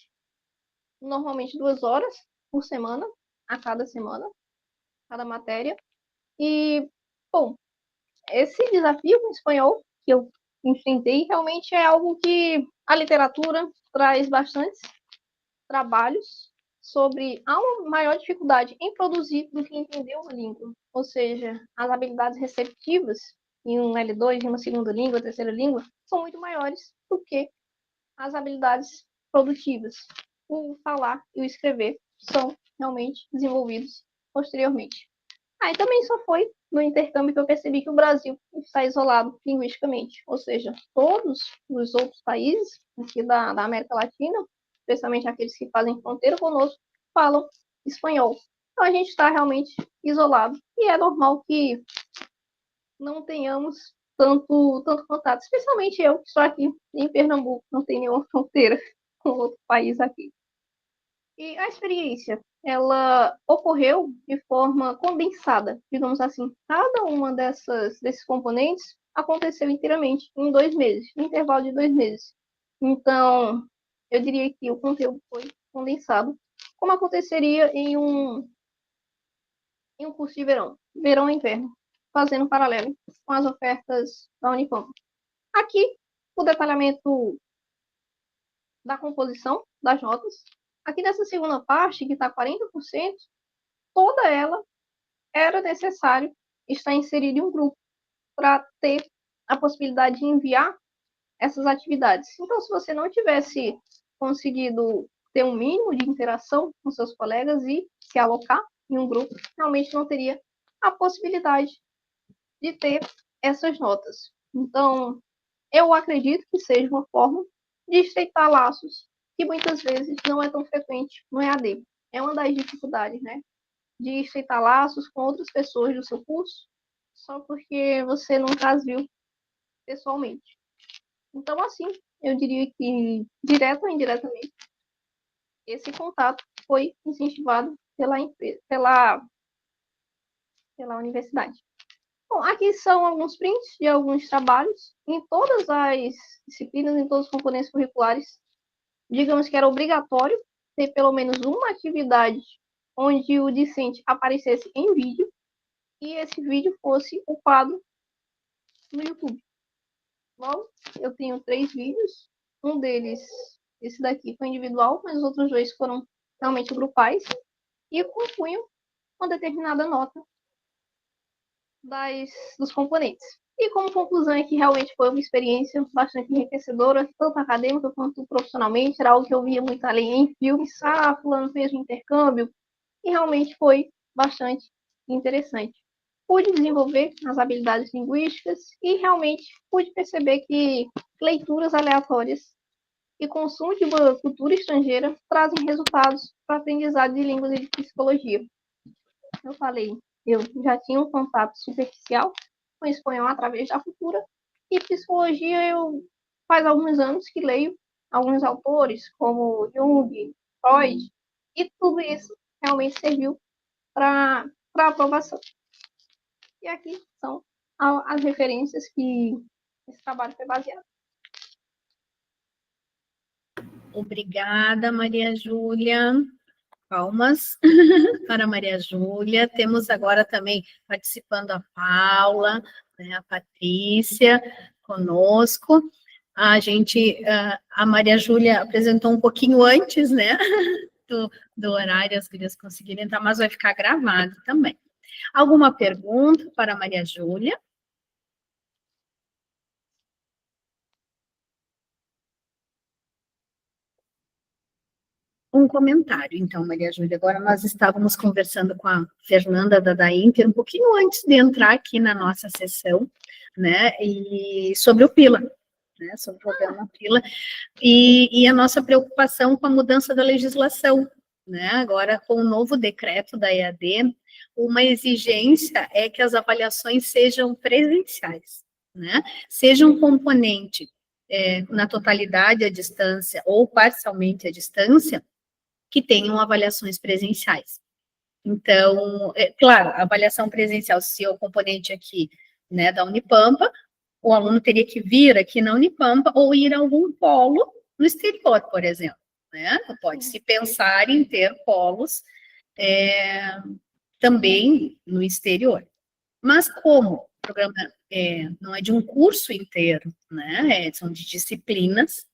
normalmente 2 horas por semana, a cada semana, cada matéria. E, bom, esse desafio com o espanhol que eu enfrentei realmente é algo que a literatura traz bastantes trabalhos sobre há uma maior dificuldade em produzir do que entender uma língua. Ou seja, as habilidades receptivas em um L2, em uma segunda língua, terceira língua, são muito maiores do que as habilidades produtivas. O falar e o escrever são realmente desenvolvidos posteriormente. Aí também só foi no intercâmbio que eu percebi que o Brasil está isolado linguisticamente, ou seja, todos os outros países aqui da América Latina, especialmente aqueles que fazem fronteira conosco, falam espanhol. Então a gente está realmente isolado e é normal que não tenhamos tanto contato, especialmente eu que estou aqui em Pernambuco, não tem nenhuma fronteira com outro país aqui. E a experiência, ela ocorreu de forma condensada, digamos assim. Cada uma desses componentes aconteceu inteiramente em 2 meses, no intervalo de 2 meses. Então, eu diria que o conteúdo foi condensado, como aconteceria em um curso de verão e inverno, fazendo um paralelo com as ofertas da Unifam. Aqui, o detalhamento da composição das notas. Aqui nessa segunda parte, que está 40%, toda ela era necessário estar inserida em um grupo para ter a possibilidade de enviar essas atividades. Então, se você não tivesse conseguido ter um mínimo de interação com seus colegas e se alocar em um grupo, realmente não teria a possibilidade de ter essas notas. Então, eu acredito que seja uma forma de estreitar laços que muitas vezes não é tão frequente no EAD. É uma das dificuldades, né? De estreitar laços com outras pessoas do seu curso, só porque você nunca as viu pessoalmente. Então, assim, eu diria que, direto ou indiretamente, esse contato foi incentivado pela universidade. Bom, aqui são alguns prints de alguns trabalhos em todas as disciplinas, em todos os componentes curriculares. Digamos que era obrigatório ter pelo menos uma atividade onde o discente aparecesse em vídeo e esse vídeo fosse upado no YouTube. Bom, eu tenho 3 vídeos, um deles, esse daqui foi individual, mas os outros 2 foram realmente grupais, e compunham uma determinada nota dos componentes. E como conclusão é que realmente foi uma experiência bastante enriquecedora, tanto acadêmica quanto profissionalmente, era algo que eu via muito além em filmes, fulano fez um intercâmbio, e realmente foi bastante interessante. Pude desenvolver as habilidades linguísticas e realmente pude perceber que leituras aleatórias e consumo de uma cultura estrangeira trazem resultados para a aprendizado de línguas e de psicologia. Eu falei, eu já tinha um contato superficial com espanhol através da cultura, e psicologia eu faz alguns anos que leio alguns autores, como Jung, Freud, e tudo isso realmente serviu para aprovação. E aqui são as referências que esse trabalho foi baseado. Obrigada, Maria Júlia. Palmas para Maria Júlia. Temos agora também participando a Paula, né, a Patrícia conosco. A Maria Júlia apresentou um pouquinho antes, né, do horário, as gurias conseguiram entrar, mas vai ficar gravado também. Alguma pergunta para a Maria Júlia? Um comentário, então, Maria Júlia. Agora nós estávamos conversando com a Fernanda da Inter, um pouquinho antes de entrar aqui na nossa sessão, né, e sobre o PILA, né, sobre o programa PILA, e a nossa preocupação com a mudança da legislação, né, agora com o novo decreto da EAD, uma exigência é que as avaliações sejam presenciais, né, seja um componente na totalidade à distância ou parcialmente à distância, que tenham avaliações presenciais. Então, claro, a avaliação presencial, se é o componente aqui, né, da Unipampa, o aluno teria que vir aqui na Unipampa ou ir a algum polo no exterior, por exemplo, né? Pode-se pensar em ter polos também no exterior. Mas como o programa não é de um curso inteiro, né? São de disciplinas,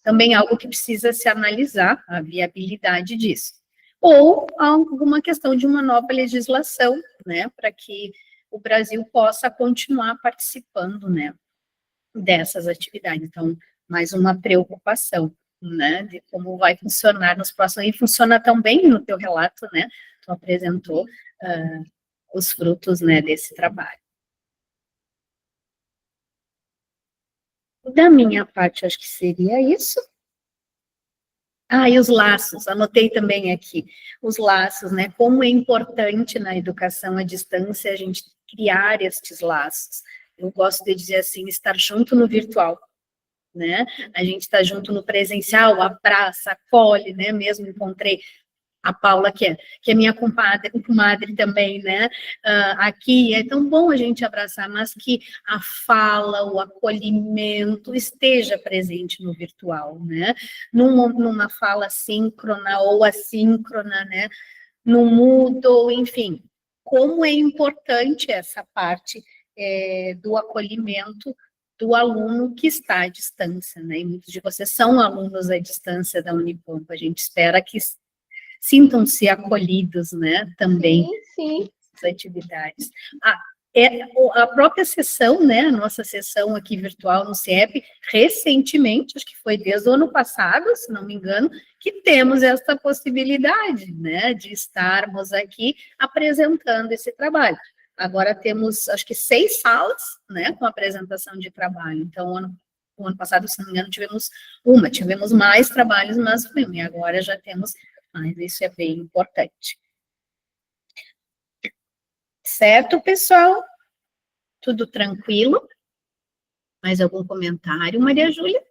também é algo que precisa se analisar, a viabilidade disso. Ou alguma questão de uma nova legislação, né, para que o Brasil possa continuar participando, né, dessas atividades. Então, mais uma preocupação, né, de como vai funcionar nos próximos, e funciona também no teu relato, né, tu apresentou os frutos, né, desse trabalho. Da minha parte, acho que seria isso. E os laços, anotei também aqui, os laços, né, como é importante na educação à distância a gente criar estes laços. Eu gosto de dizer assim, estar junto no virtual, né, a gente está junto no presencial, abraça, acolhe, né, mesmo encontrei a Paula, que é minha comadre também, né, aqui, é tão bom a gente abraçar, mas que a fala, o acolhimento esteja presente no virtual, né, numa fala síncrona ou assíncrona, né, no Moodle, enfim, como é importante essa parte do acolhimento do aluno que está à distância, né, e muitos de vocês são alunos à distância da Unipampa, a gente espera que sintam-se acolhidos, né, também, sim. nas atividades. A própria sessão, né, a nossa sessão aqui virtual no CIEP, recentemente, acho que foi desde o ano passado, se não me engano, que temos essa possibilidade, né, de estarmos aqui apresentando esse trabalho. Agora temos, acho que 6 salas, né, com apresentação de trabalho. Então, o ano passado, se não me engano, tivemos mais trabalhos, mas foi e agora já temos. Mas isso é bem importante. Certo, pessoal? Tudo tranquilo? Mais algum comentário, Maria Júlia?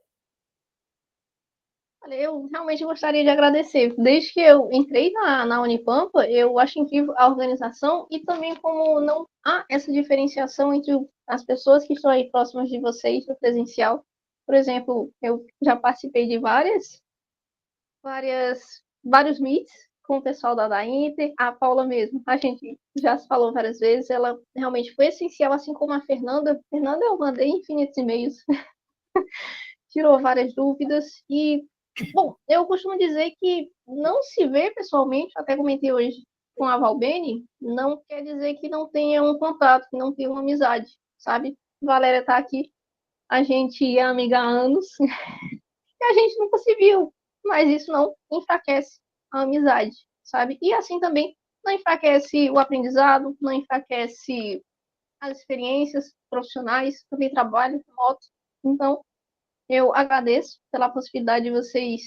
Olha, eu realmente gostaria de agradecer. Desde que eu entrei na Unipampa, eu acho incrível a organização e também como não há essa diferenciação entre as pessoas que estão aí próximas de vocês no presencial. Por exemplo, eu já participei de várias vários meets com o pessoal da Inter, a Paula mesmo, a gente já se falou várias vezes, ela realmente foi essencial, assim como a Fernanda. Fernanda, eu mandei infinitos e-mails, tirou várias dúvidas e, bom, eu costumo dizer que não se vê pessoalmente, até comentei hoje com a Valbene, não quer dizer que não tenha um contato, que não tenha uma amizade, sabe? Valéria tá aqui, a gente é amiga há anos e a gente nunca se viu, mas isso não enfraquece a amizade, sabe? E assim também não enfraquece o aprendizado, não enfraquece as experiências profissionais, também trabalho remoto. Então, eu agradeço pela possibilidade de vocês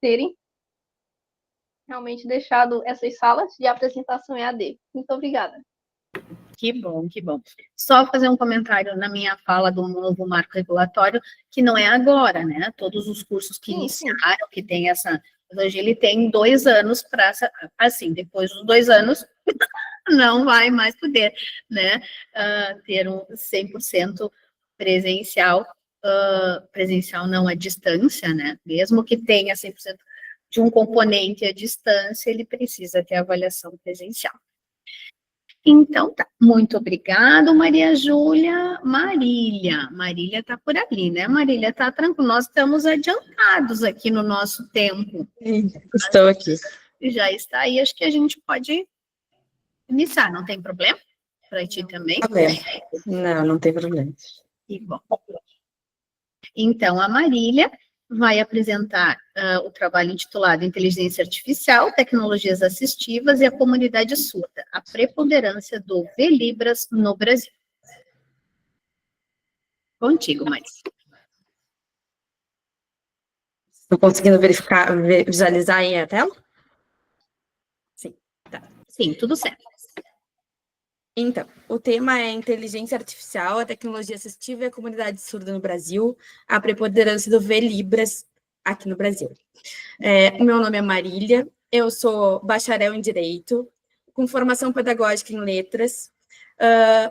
terem realmente deixado essas salas de apresentação EAD. Muito obrigada. Que bom, que bom. Só fazer um comentário na minha fala do novo marco regulatório, que não é agora, né? Todos os cursos que iniciaram, que tem essa... Hoje ele tem 2 anos para... Assim, depois dos 2 anos, não vai mais poder, né? Ter um 100% presencial. Presencial não à distância, né? Mesmo que tenha 100% de um componente à distância, ele precisa ter avaliação presencial. Então, tá. Muito obrigado, Maria Júlia. Marília está por ali, né? Marília, está tranquilo. Nós estamos adiantados aqui no nosso tempo. Estou aqui. Já está aí, acho que a gente pode iniciar, não tem problema? Para ti também? Não tem problema. E bom. Então, a Marília vai apresentar o trabalho intitulado Inteligência Artificial, Tecnologias Assistivas e a Comunidade Surda, a preponderância do VLibras no Brasil. Contigo, Maris. Estou conseguindo visualizar aí a tela? Sim, tá. Sim, tudo certo. Então, o tema é Inteligência Artificial, a Tecnologia Assistiva e a Comunidade Surda no Brasil, a preponderância do VLibras aqui no Brasil. O meu nome é Marília, eu sou bacharel em Direito, com formação pedagógica em Letras,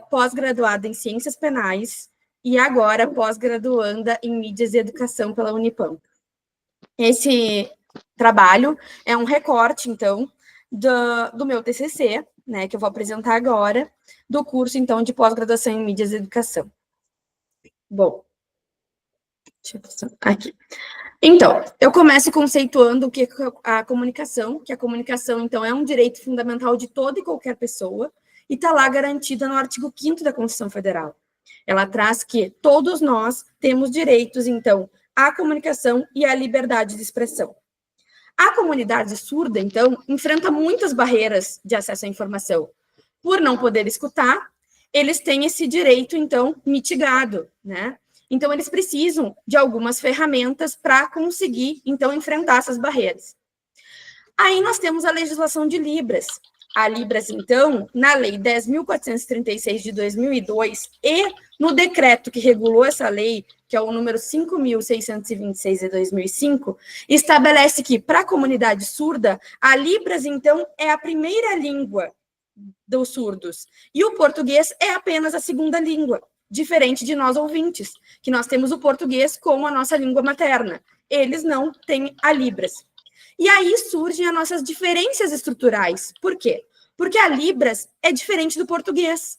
pós-graduada em Ciências Penais e agora pós-graduanda em Mídias e Educação pela Unipam. Esse trabalho é um recorte, então, do meu TCC, né, que eu vou apresentar agora, do curso, então, de pós-graduação em Mídias e Educação. Bom, deixa eu passar aqui. Então, eu começo conceituando o que é a comunicação, que a comunicação, então, é um direito fundamental de toda e qualquer pessoa, e está lá garantida no artigo 5º da Constituição Federal. Ela traz que todos nós temos direitos, então, à comunicação e à liberdade de expressão. A comunidade surda, então, enfrenta muitas barreiras de acesso à informação. Por não poder escutar, eles têm esse direito, então, mitigado, né? Então, eles precisam de algumas ferramentas para conseguir, então, enfrentar essas barreiras. Aí nós temos a legislação de Libras. A Libras, então, na Lei 10.436 de 2002 e no decreto que regulou essa lei, que é o número 5.626 de 2005, estabelece que, para a comunidade surda, a Libras, então, é a primeira língua dos surdos, e o português é apenas a segunda língua, diferente de nós ouvintes, que nós temos o português como a nossa língua materna. Eles não têm a Libras. E aí surgem as nossas diferenças estruturais. Por quê? Porque a Libras é diferente do português.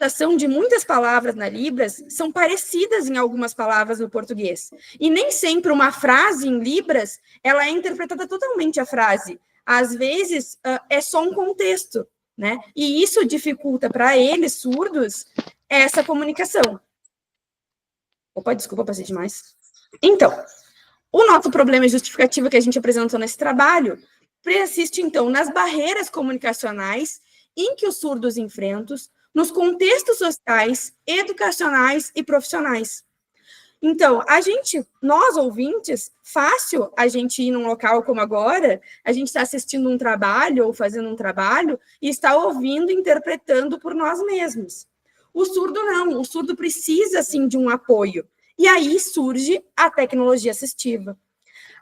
A ação de muitas palavras na Libras são parecidas em algumas palavras no português. E nem sempre uma frase em Libras, ela é interpretada totalmente a frase. Às vezes, é só um contexto, né? E isso dificulta para eles, surdos, essa comunicação. Opa, desculpa, passei demais. Então, o nosso problema e justificativa que a gente apresentou nesse trabalho persiste, então, nas barreiras comunicacionais em que os surdos enfrentam, nos contextos sociais, educacionais e profissionais. Então, nós ouvintes, fácil a gente ir num local como agora, a gente está assistindo um trabalho ou fazendo um trabalho e está ouvindo e interpretando por nós mesmos. O surdo não, o surdo precisa, sim, de um apoio. E aí surge a tecnologia assistiva.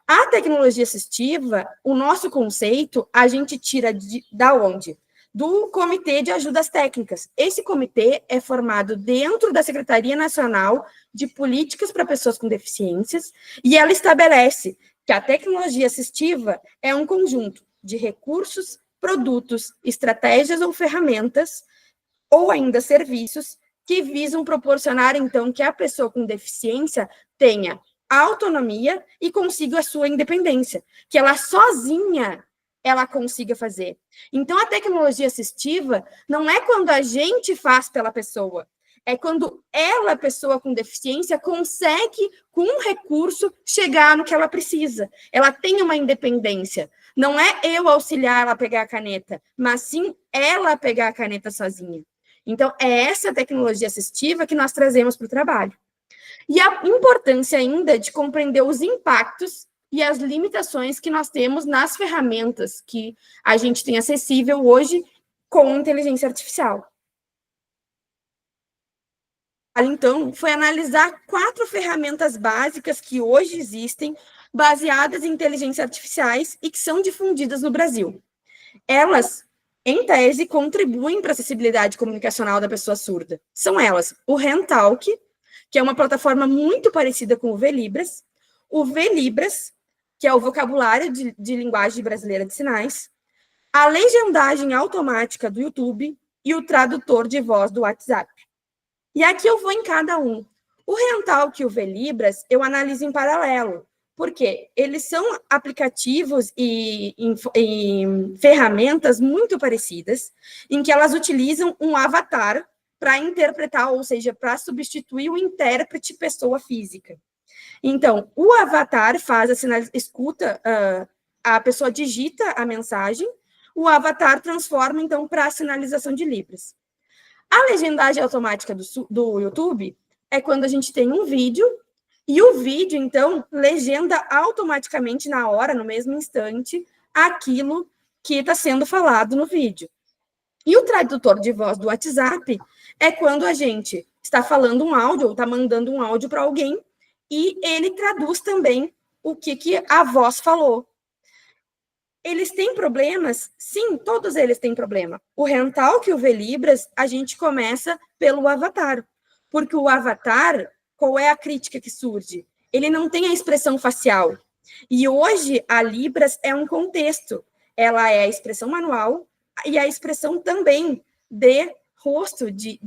A tecnologia assistiva, o nosso conceito, a gente tira da onde? Do Comitê de Ajudas Técnicas. Esse comitê é formado dentro da Secretaria Nacional de Políticas para Pessoas com Deficiências e ela estabelece que a tecnologia assistiva é um conjunto de recursos, produtos, estratégias ou ferramentas, ou ainda serviços, que visam proporcionar, então, que a pessoa com deficiência tenha autonomia e consiga a sua independência, que ela sozinha ela consiga fazer. Então, a tecnologia assistiva não é quando a gente faz pela pessoa, é quando ela, a pessoa com deficiência, consegue, com um recurso, chegar no que ela precisa. Ela tem uma independência. Não é eu auxiliar ela a pegar a caneta, mas sim ela pegar a caneta sozinha. Então, é essa tecnologia assistiva que nós trazemos para o trabalho. E a importância ainda de compreender os impactos e as limitações que nós temos nas ferramentas que a gente tem acessível hoje com inteligência artificial. Então, foi analisar 4 ferramentas básicas que hoje existem, baseadas em inteligência artificiais e que são difundidas no Brasil. Elas, em tese, contribuem para a acessibilidade comunicacional da pessoa surda. São elas o Rentalk, que é uma plataforma muito parecida com o VLibras, o VLibras, que é o vocabulário de linguagem brasileira de sinais, a legendagem automática do YouTube e o tradutor de voz do WhatsApp. E aqui eu vou em cada um. O Rentalk e o VLibras eu analiso em paralelo, porque eles são aplicativos e ferramentas muito parecidas, em que elas utilizam um avatar para interpretar, ou seja, para substituir o intérprete pessoa física. Então, o avatar faz escuta, a pessoa digita a mensagem, o avatar transforma, então, para a sinalização de Libras. A legendagem automática do YouTube é quando a gente tem um vídeo, e o vídeo, então, legenda automaticamente na hora, no mesmo instante, aquilo que está sendo falado no vídeo. E o tradutor de voz do WhatsApp é quando a gente está falando um áudio, ou está mandando um áudio para alguém, e ele traduz também o que a voz falou. Eles têm problemas? Sim, todos eles têm problema. O Rentalk e o VLibras, a gente começa pelo avatar, porque o avatar, qual é a crítica que surge? Ele não tem a expressão facial. E hoje, a Libras é um contexto. Ela é a expressão manual e a expressão também de rosto, de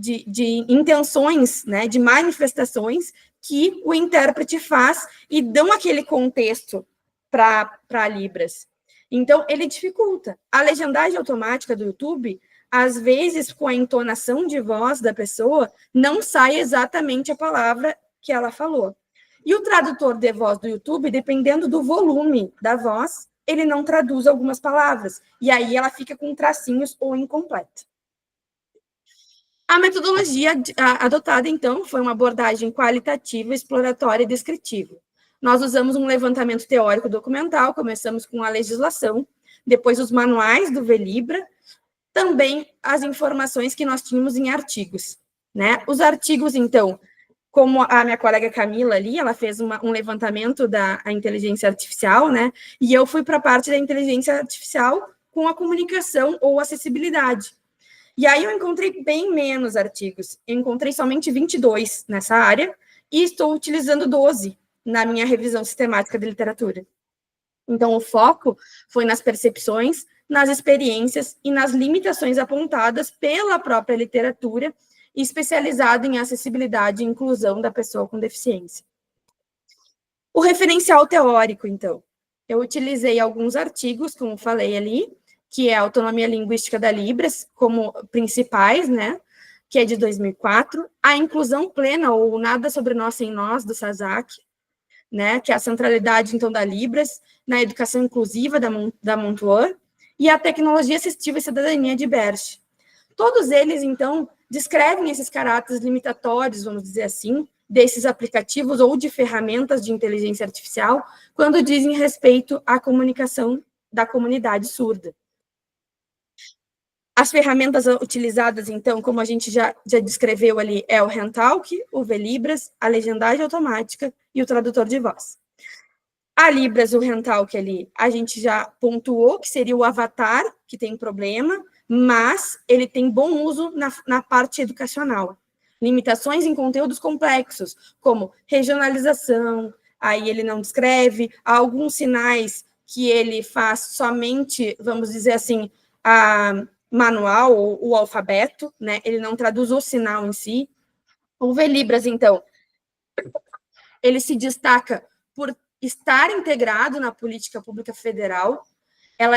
intenções, né, de manifestações que o intérprete faz e dão aquele contexto para Libras. Então, ele dificulta. A legendagem automática do YouTube, às vezes, com a entonação de voz da pessoa, não sai exatamente a palavra que ela falou. E o tradutor de voz do YouTube, dependendo do volume da voz, ele não traduz algumas palavras. E aí ela fica com tracinhos ou incompleta. A metodologia adotada, então, foi uma abordagem qualitativa, exploratória e descritiva. Nós usamos um levantamento teórico documental, começamos com a legislação, depois os manuais do VLibra, também as informações que nós tínhamos em artigos, né? Os artigos, então, como a minha colega Camila ali, ela fez um levantamento da inteligência artificial, né? E eu fui para a parte da inteligência artificial com a comunicação ou acessibilidade. E aí eu encontrei bem menos artigos, eu encontrei somente 22 nessa área, e estou utilizando 12 na minha revisão sistemática de literatura. Então, o foco foi nas percepções, nas experiências e nas limitações apontadas pela própria literatura, especializada em acessibilidade e inclusão da pessoa com deficiência. O referencial teórico, então. Eu utilizei alguns artigos, como falei ali, que é a Autonomia Linguística da Libras, como principais, né? Que é de 2004. A Inclusão Plena, ou Nada Sobre Nós Sem Nós, do Sazak, né, que é a centralidade, então, da Libras, na educação inclusiva da Montour, e a Tecnologia Assistiva e Cidadania de Berch. Todos eles, então, descrevem esses caráteres limitatórios, vamos dizer assim, desses aplicativos ou de ferramentas de inteligência artificial, quando dizem respeito à comunicação da comunidade surda. As ferramentas utilizadas, então, como a gente já descreveu ali, é o Rentalk, o VLibras, a legendagem automática e o tradutor de voz. A Libras, o Rentalk ali, a gente já pontuou que seria o avatar, que tem problema, mas ele tem bom uso na parte educacional. Limitações em conteúdos complexos, como regionalização, aí ele não descreve, há alguns sinais que ele faz somente, vamos dizer assim, a manual ou o alfabeto, né? Ele não traduz o sinal em si. O VLibras, então, ele se destaca por estar integrado na política pública federal,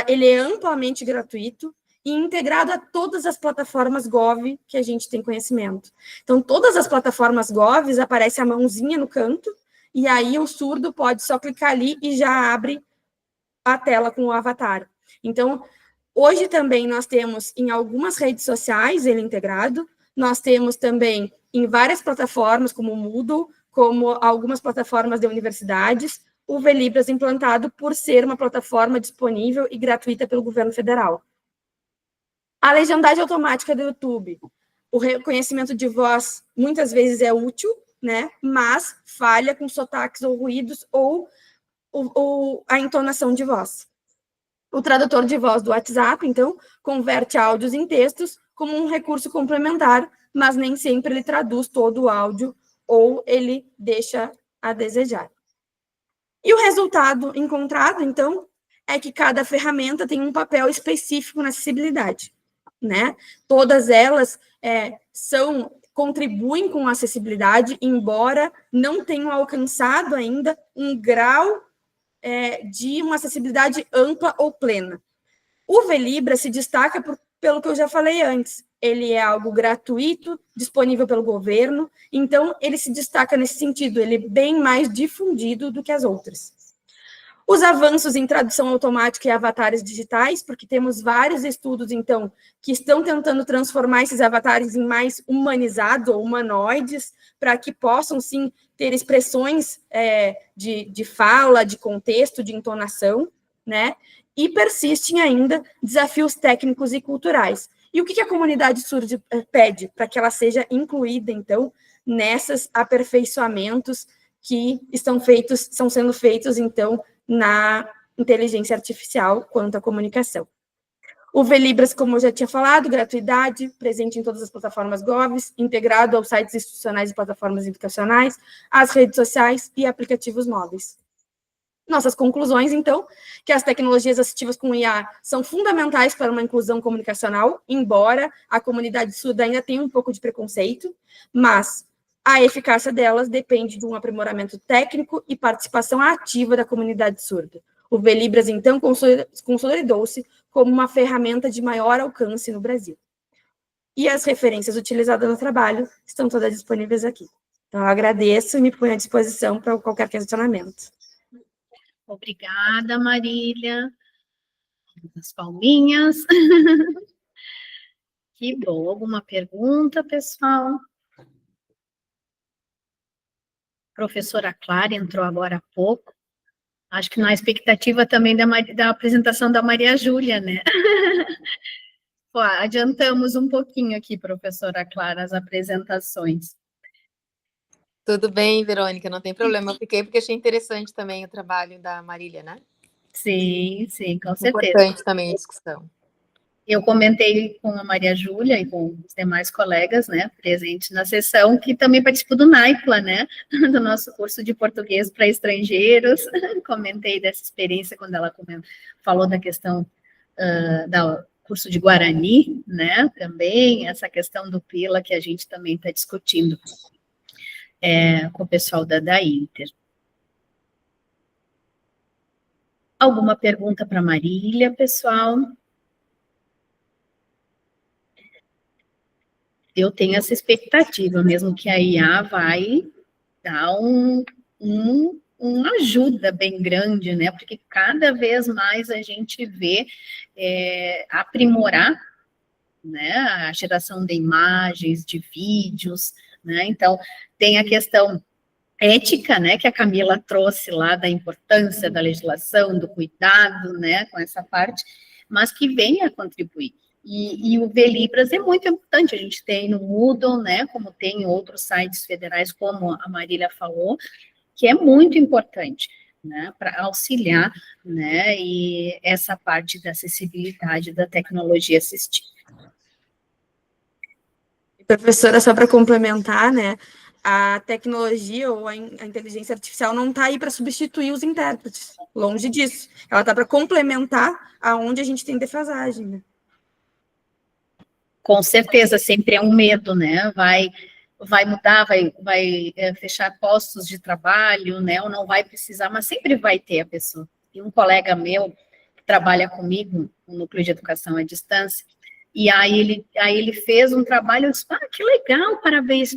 ele é amplamente gratuito e integrado a todas as plataformas Gov que a gente tem conhecimento. Então, todas as plataformas Gov, aparece a mãozinha no canto, e aí o surdo pode só clicar ali e já abre a tela com o avatar. Então, hoje também nós temos em algumas redes sociais ele integrado, nós temos também em várias plataformas, como o Moodle, como algumas plataformas de universidades, o VLibras implantado por ser uma plataforma disponível e gratuita pelo governo federal. A legendagem automática do YouTube, o reconhecimento de voz muitas vezes é útil, né? Mas falha com sotaques ou ruídos ou a entonação de voz. O tradutor de voz do WhatsApp, então, converte áudios em textos como um recurso complementar, mas nem sempre ele traduz todo o áudio ou ele deixa a desejar. E o resultado encontrado, então, é que cada ferramenta tem um papel específico na acessibilidade, né? Todas elas contribuem com a acessibilidade, embora não tenham alcançado ainda um grau de uma acessibilidade ampla ou plena. O VLibras se destaca pelo que eu já falei antes. Ele é algo gratuito, disponível pelo governo, então ele se destaca nesse sentido, ele é bem mais difundido do que as outras. Os avanços em tradução automática e avatares digitais, porque temos vários estudos, então, que estão tentando transformar esses avatares em mais humanizados ou humanoides, para que possam, sim, ter expressões de fala, de contexto, de entonação, né? E persistem ainda desafios técnicos e culturais. E o que a comunidade surda pede para que ela seja incluída, então, nesses aperfeiçoamentos que estão sendo feitos, então, na inteligência artificial quanto à comunicação. O VLibras, como eu já tinha falado, gratuidade, presente em todas as plataformas Govs, integrado aos sites institucionais e plataformas educacionais, às redes sociais e aplicativos móveis. Nossas conclusões, então, que as tecnologias assistivas com IA são fundamentais para uma inclusão comunicacional, embora a comunidade surda ainda tenha um pouco de preconceito, mas a eficácia delas depende de um aprimoramento técnico e participação ativa da comunidade surda. O VLibras, então, consolidou-se como uma ferramenta de maior alcance no Brasil. E as referências utilizadas no trabalho estão todas disponíveis aqui. Então, eu agradeço e me ponho à disposição para qualquer questionamento. Obrigada, Marília. As palminhas. Que bom. Alguma pergunta, pessoal? A professora Clara entrou agora há pouco. Acho que na expectativa também da apresentação da Maria Júlia, né? Pô, adiantamos um pouquinho aqui, professora Clara, as apresentações. Tudo bem, Verônica, não tem problema. Eu fiquei porque achei interessante também o trabalho da Marília, né? Sim, com certeza. Importante também a discussão. Eu comentei com a Maria Júlia e com os demais colegas, né, presentes na sessão, que também participou do NAIPLA, né, do nosso curso de português para estrangeiros. Comentei dessa experiência quando ela falou da questão do curso de Guarani, né, também, essa questão do PILA que a gente também está discutindo com o pessoal da Inter. Alguma pergunta para Marília, pessoal? Eu tenho essa expectativa, mesmo que a IA vai dar uma ajuda bem grande, né? Porque cada vez mais a gente vê aprimorar, né, a geração de imagens, de vídeos, né? Então, tem a questão ética, né, que a Camila trouxe lá da importância da legislação, do cuidado, né, com essa parte, mas que vem a contribuir. E o VLibras é muito importante, a gente tem no Moodle, né, como tem em outros sites federais, como a Marília falou, que é muito importante, né, para auxiliar, né, e essa parte da acessibilidade da tecnologia assistiva. Professora, só para complementar, né, a tecnologia ou a inteligência artificial não está aí para substituir os intérpretes, longe disso. Ela está para complementar aonde a gente tem defasagem, né? Com certeza, sempre é um medo, né? Vai mudar, vai fechar postos de trabalho, né? Ou não vai precisar, mas sempre vai ter a pessoa. E um colega meu que trabalha comigo no Núcleo de Educação à Distância, e aí ele fez um trabalho, eu disse, que legal, parabéns.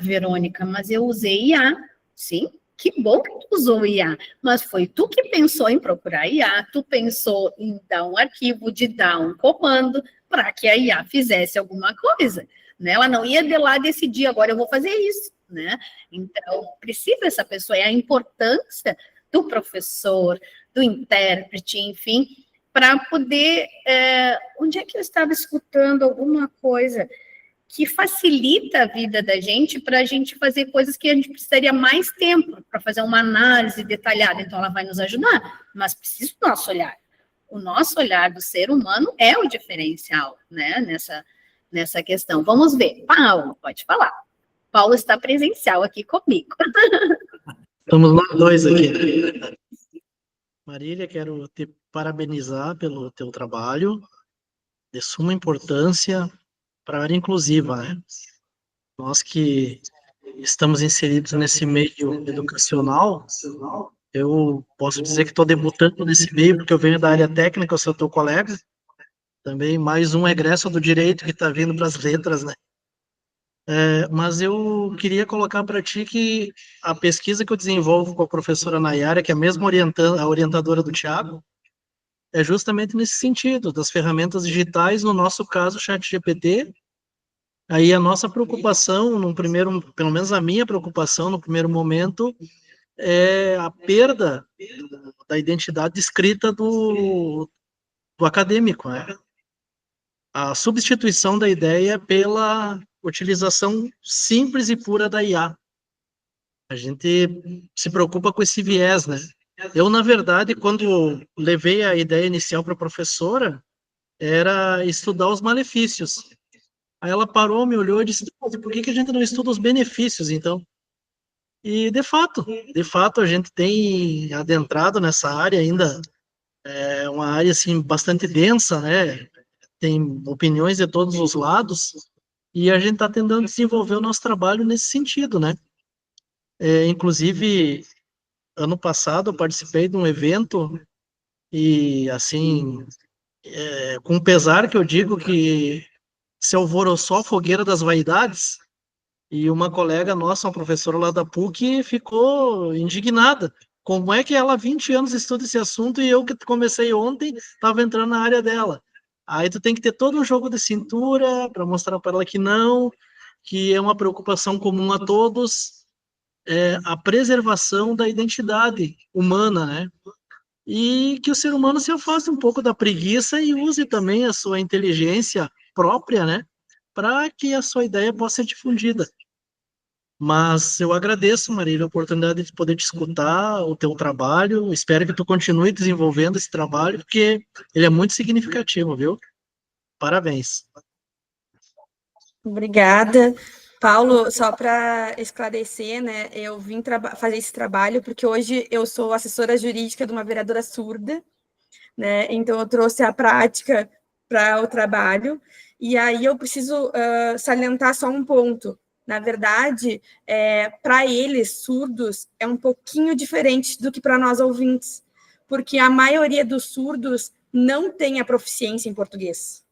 Verônica, mas eu usei IA. Sim, que bom que tu usou IA, mas foi tu que pensou em procurar IA, tu pensou em dar um arquivo, de dar um comando para que a IA fizesse alguma coisa, né? Ela não ia de lá decidir, agora eu vou fazer isso, né? Então, precisa essa pessoa, é a importância do professor, do intérprete, enfim, para poder... onde é que eu estava escutando alguma coisa que facilita a vida da gente para a gente fazer coisas que a gente precisaria mais tempo para fazer uma análise detalhada. Então, ela vai nos ajudar, mas precisa do nosso olhar. O nosso olhar do ser humano é o diferencial, né, nessa questão. Vamos ver. Paulo, pode falar. Paulo está presencial aqui comigo. Estamos nós dois aqui. Marília, quero te parabenizar pelo teu trabalho, de suma importância para a área inclusiva, né? Nós que estamos inseridos nesse meio educacional, eu posso dizer que estou debutando nesse meio, porque eu venho da área técnica, eu sou teu colega, também mais um egresso do direito que está vindo para as letras, né? Mas eu queria colocar para ti que a pesquisa que eu desenvolvo com a professora Nayara, que é a mesma a orientadora do Thiago, é justamente nesse sentido, das ferramentas digitais, no nosso caso, o ChatGPT. Aí a nossa preocupação, pelo menos a minha preocupação no primeiro momento, é a perda da identidade escrita do acadêmico, né? A substituição da ideia pela utilização simples e pura da IA. A gente se preocupa com esse viés, né? Eu, na verdade, quando levei a ideia inicial para a professora, era estudar os malefícios. Aí ela parou, me olhou e disse, por que a gente não estuda os benefícios, então? E, de fato, a gente tem adentrado nessa área ainda, é uma área, assim, bastante densa, né? Tem opiniões de todos os lados, e a gente está tentando desenvolver o nosso trabalho nesse sentido, né? Inclusive, ano passado eu participei de um evento, e, assim, com pesar que eu digo que se alvoroçou a fogueira das vaidades, e uma colega nossa, uma professora lá da PUC, ficou indignada. Como é que ela há 20 anos estuda esse assunto e eu que comecei ontem estava entrando na área dela? Aí tu tem que ter todo um jogo de cintura para mostrar para ela que é uma preocupação comum a todos, a preservação da identidade humana, né? E que o ser humano se afaste um pouco da preguiça e use também a sua inteligência própria, né? Para que a sua ideia possa ser difundida. Mas eu agradeço, Marília, a oportunidade de poder te escutar, o teu trabalho. Espero que tu continue desenvolvendo esse trabalho, porque ele é muito significativo, viu? Parabéns. Obrigada. Paulo, só para esclarecer, né, eu vim fazer esse trabalho porque hoje eu sou assessora jurídica de uma vereadora surda, né, então eu trouxe a prática para o trabalho, e aí eu preciso salientar só um ponto. Na verdade, para eles, surdos, é um pouquinho diferente do que para nós ouvintes, porque a maioria dos surdos não tem a proficiência em português.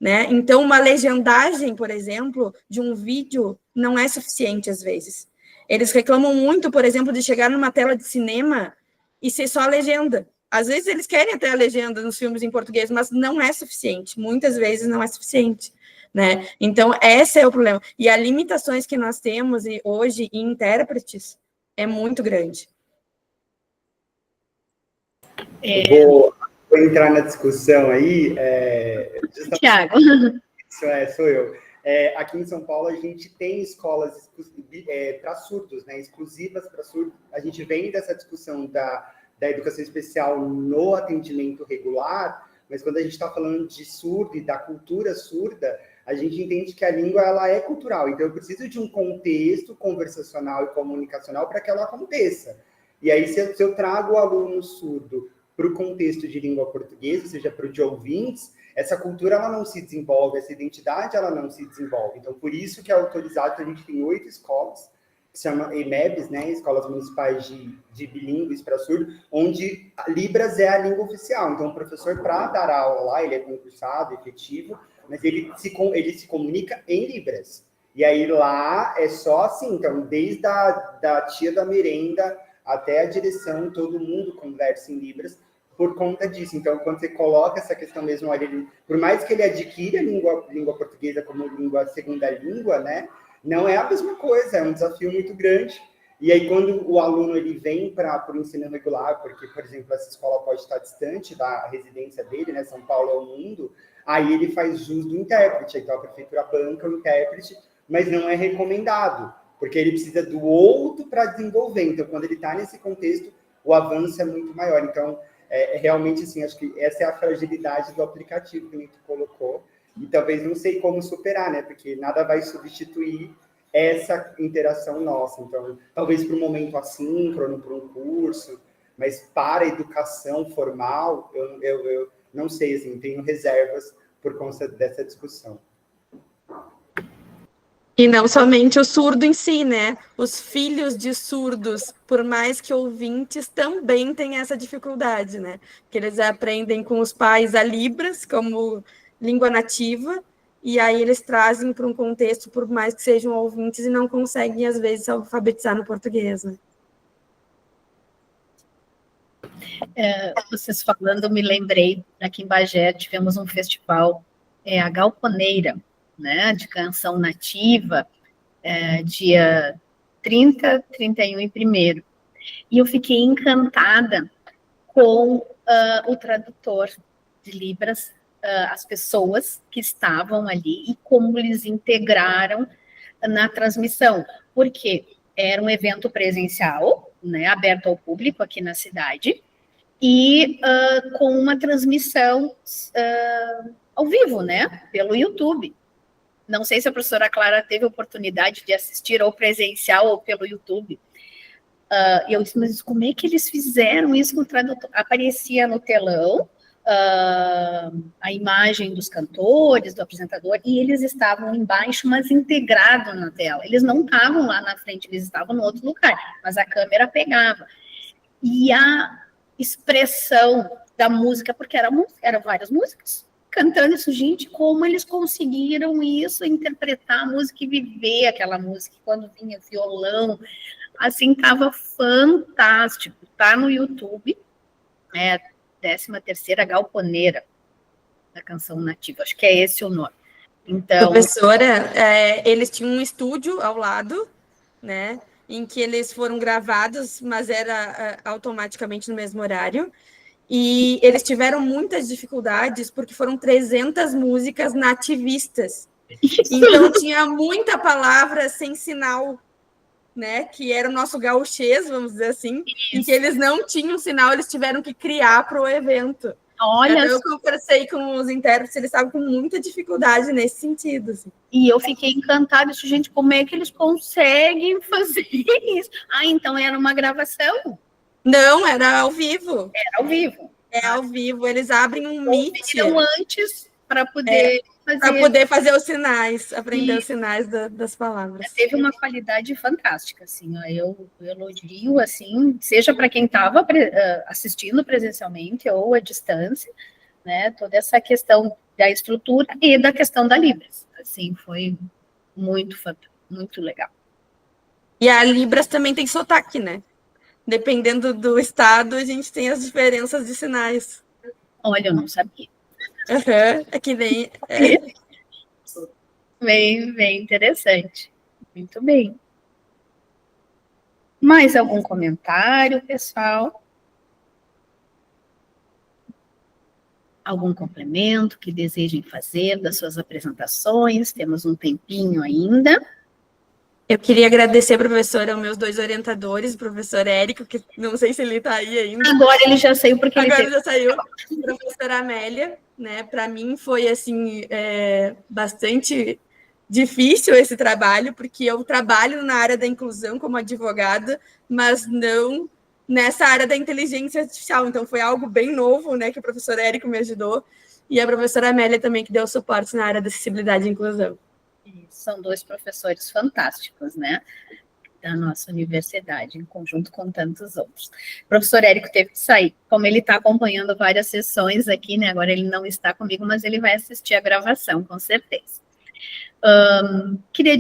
Né? Então, uma legendagem, por exemplo, de um vídeo não é suficiente às vezes. Eles reclamam muito, por exemplo, de chegar numa tela de cinema e ser só a legenda. Às vezes eles querem até a legenda nos filmes em português, mas não é suficiente. Muitas vezes não é suficiente. Né? Então, esse é o problema. E as limitações que nós temos hoje em intérpretes é muito grande. Vou entrar na discussão aí. Thiago. Sou eu. Aqui em São Paulo, a gente tem escolas para surdos, né, exclusivas para surdos. A gente vem dessa discussão da educação especial no atendimento regular, mas quando a gente está falando de surdo e da cultura surda, a gente entende que a língua ela é cultural, então eu preciso de um contexto conversacional e comunicacional para que ela aconteça. E aí, se eu trago o aluno surdo para o contexto de língua portuguesa, ou seja, para o de ouvintes, essa cultura ela não se desenvolve, essa identidade ela não se desenvolve. Então, por isso que é autorizado, a gente tem 8 escolas, que se chama EMEBs, né, Escolas Municipais de Bilíngues para Surdo, onde Libras é a língua oficial. Então, o professor, para dar aula lá, ele é concursado, efetivo, mas ele se comunica em Libras. E aí lá é só assim, então, desde da tia da merenda até a direção, todo mundo conversa em Libras por conta disso. Então, quando você coloca essa questão mesmo, olha, por mais que ele adquira a língua portuguesa como segunda língua, né, não é a mesma coisa, é um desafio muito grande. E aí, quando o aluno ele vem para o ensino regular, porque, por exemplo, essa escola pode estar distante da residência dele, né, São Paulo é o mundo, aí ele faz jus do intérprete, então a prefeitura banca o intérprete, mas não é recomendado, porque ele precisa do outro para desenvolver. Então, quando ele está nesse contexto, o avanço é muito maior. Então, realmente, assim, acho que essa é a fragilidade do aplicativo que tu colocou, e talvez não sei como superar, né? Porque nada vai substituir essa interação nossa. Então, talvez para um momento assíncrono, para um curso, mas para a educação formal, eu não sei, assim, tenho reservas por conta dessa discussão. E não somente o surdo em si, né? Os filhos de surdos, por mais que ouvintes, também têm essa dificuldade, né? Que eles aprendem com os pais a Libras como língua nativa, e aí eles trazem para um contexto, por mais que sejam ouvintes, e não conseguem, às vezes, se alfabetizar no português, né? Vocês falando, me lembrei, aqui em Bagé tivemos um festival, a Galponeira, né, de canção nativa, dia 30, 31 e 1º. E eu fiquei encantada com o tradutor de Libras, as pessoas que estavam ali e como eles integraram na transmissão, porque era um evento presencial, né, aberto ao público aqui na cidade, e com uma transmissão ao vivo, né, pelo YouTube. Não sei se a professora Clara teve oportunidade de assistir ou presencial ou pelo YouTube. E eu disse, mas como é que eles fizeram isso com o tradutor? Aparecia no telão a imagem dos cantores, do apresentador, e eles estavam embaixo, mas integrados na tela. Eles não estavam lá na frente, eles estavam no outro lugar, mas a câmera pegava. E a expressão da música, porque eram várias músicas, cantando isso, gente, como eles conseguiram isso, interpretar a música e viver aquela música, quando vinha violão, assim, estava fantástico. Tá no YouTube, 13ª Galponeira, da canção nativa, acho que é esse o nome. Então, professora, eles tinham um estúdio ao lado, né, em que eles foram gravados, mas era automaticamente no mesmo horário, e eles tiveram muitas dificuldades, porque foram 300 músicas nativistas. Então, tinha muita palavra sem sinal, né? Que era o nosso gauchês, vamos dizer assim, em que eles não tinham sinal, eles tiveram que criar para o evento. Olha, eu conversei com os intérpretes, eles estavam com muita dificuldade nesse sentido. Assim. E eu fiquei encantada, gente, como é que eles conseguem fazer isso? Então era uma gravação? Não, era ao vivo. Era ao vivo. É ao vivo, eles abrem um Meet. Antes para poder fazer... Para poder fazer os sinais, aprender os sinais das palavras. Teve uma qualidade fantástica, assim, eu elogio, assim, seja para quem estava assistindo presencialmente ou à distância, né, toda essa questão da estrutura e da questão da Libras, assim, foi muito legal. E a Libras também tem sotaque, né? Dependendo do estado, a gente tem as diferenças de sinais. Olha, eu não sabia. É que nem... Bem interessante. Muito bem. Mais algum comentário, pessoal? Algum complemento que desejem fazer das suas apresentações? Temos um tempinho ainda. Eu queria agradecer, professora, aos meus 2 orientadores, o professor Érico, que não sei se ele está aí ainda. Agora ele já saiu, porque Agora ele já saiu. Professora Amélia, né? Para mim foi, assim, bastante difícil esse trabalho, porque eu trabalho na área da inclusão como advogada, mas não nessa área da inteligência artificial. Então, foi algo bem novo, né? Que o professor Érico me ajudou. E a professora Amélia também, que deu suporte na área da acessibilidade e inclusão. São 2 professores fantásticos, né? Da nossa universidade, em conjunto com tantos outros. O professor Érico teve que sair, como ele está acompanhando várias sessões aqui, né? Agora ele não está comigo, mas ele vai assistir a gravação, com certeza. Queria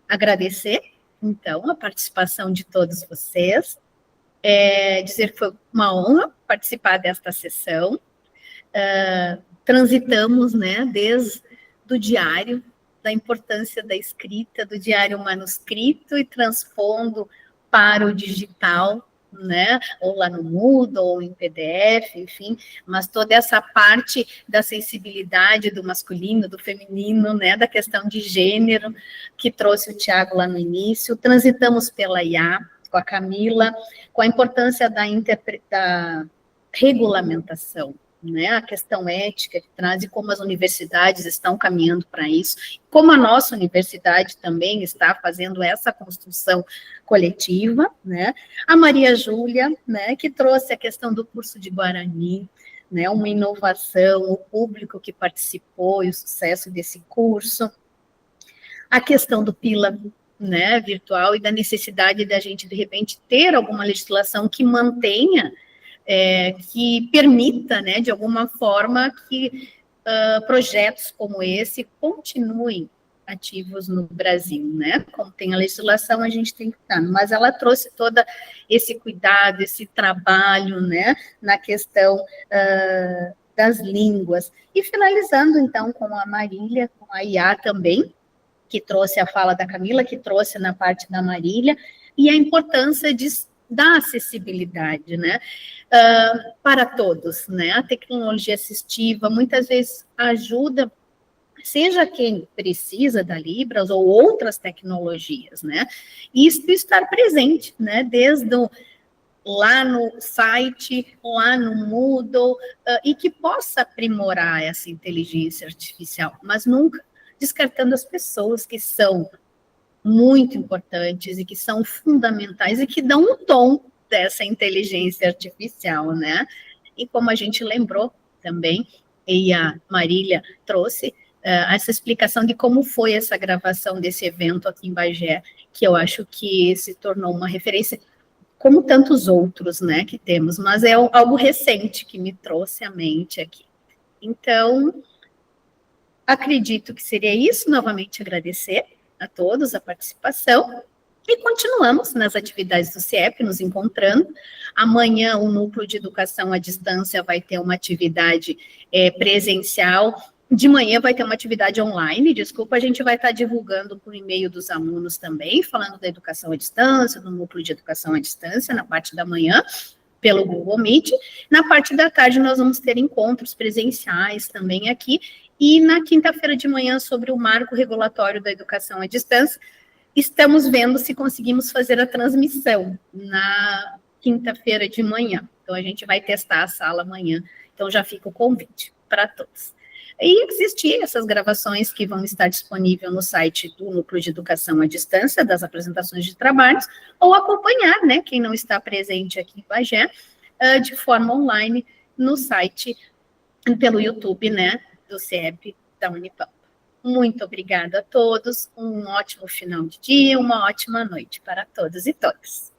agradecer, então, a participação de todos vocês, dizer que foi uma honra participar desta sessão. Transitamos, né, desde o diário, da importância da escrita, do diário manuscrito e transpondo para o digital, né, ou lá no Moodle, ou em PDF, enfim, mas toda essa parte da sensibilidade do masculino, do feminino, né, da questão de gênero, que trouxe o Tiago lá no início, transitamos pela IA, com a Camila, com a importância da regulamentação, né, a questão ética que traz e como as universidades estão caminhando para isso, como a nossa universidade também está fazendo essa construção coletiva, né, a Maria Júlia, né, que trouxe a questão do curso de Guarani, né, uma inovação, o público que participou e o sucesso desse curso, a questão do PILA, né, virtual e da necessidade da gente, de repente, ter alguma legislação que mantenha que permita, né, de alguma forma, que projetos como esse continuem ativos no Brasil, né? Como tem a legislação, a gente tem que estar. Mas ela trouxe todo esse cuidado, esse trabalho, né, na questão das línguas. E finalizando, então, com a Marília, com a IA também, que trouxe a fala da Camila, que trouxe na parte da Marília, e a importância da acessibilidade, né, para todos, né, a tecnologia assistiva muitas vezes ajuda, seja quem precisa da Libras ou outras tecnologias, né, isso estar presente, né, desde lá no site, lá no Moodle, e que possa aprimorar essa inteligência artificial, mas nunca descartando as pessoas que são muito importantes e que são fundamentais e que dão um tom dessa inteligência artificial, né? E como a gente lembrou também, e a Marília trouxe essa explicação de como foi essa gravação desse evento aqui em Bagé, que eu acho que se tornou uma referência, como tantos outros, né, que temos, mas é algo recente que me trouxe à mente aqui. Então, acredito que seria isso, novamente agradecer a todos a participação, e continuamos nas atividades do CIEP, nos encontrando. Amanhã, o Núcleo de Educação à Distância vai ter uma atividade presencial, de manhã vai ter uma atividade online, desculpa, a gente vai estar divulgando por e-mail dos alunos também, falando da educação à distância, do Núcleo de Educação à Distância, na parte da manhã, pelo Google Meet. Na parte da tarde, nós vamos ter encontros presenciais também aqui, e na quinta-feira de manhã, sobre o marco regulatório da educação à distância, estamos vendo se conseguimos fazer a transmissão na quinta-feira de manhã. Então, a gente vai testar a sala amanhã. Então, já fica o convite para todos. E existir essas gravações que vão estar disponíveis no site do Núcleo de Educação à Distância, das apresentações de trabalhos, ou acompanhar, né, quem não está presente aqui em Bagé, de forma online, no site, pelo YouTube, né, do CIEP da Unipampa. Muito obrigada a todos, um ótimo final de dia, uma ótima noite para todos e todas.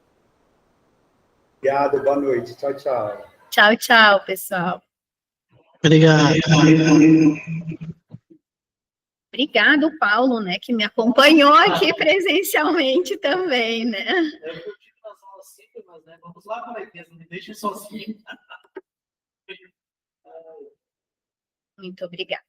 Obrigado, boa noite. Tchau, tchau. Tchau, tchau, pessoal. Obrigado. Obrigado, Paulo, né, que me acompanhou aqui presencialmente também, né? Eu curti as aulas sempre, mas né, vamos lá para a empresa, não me deixem sozinho. Muito obrigada.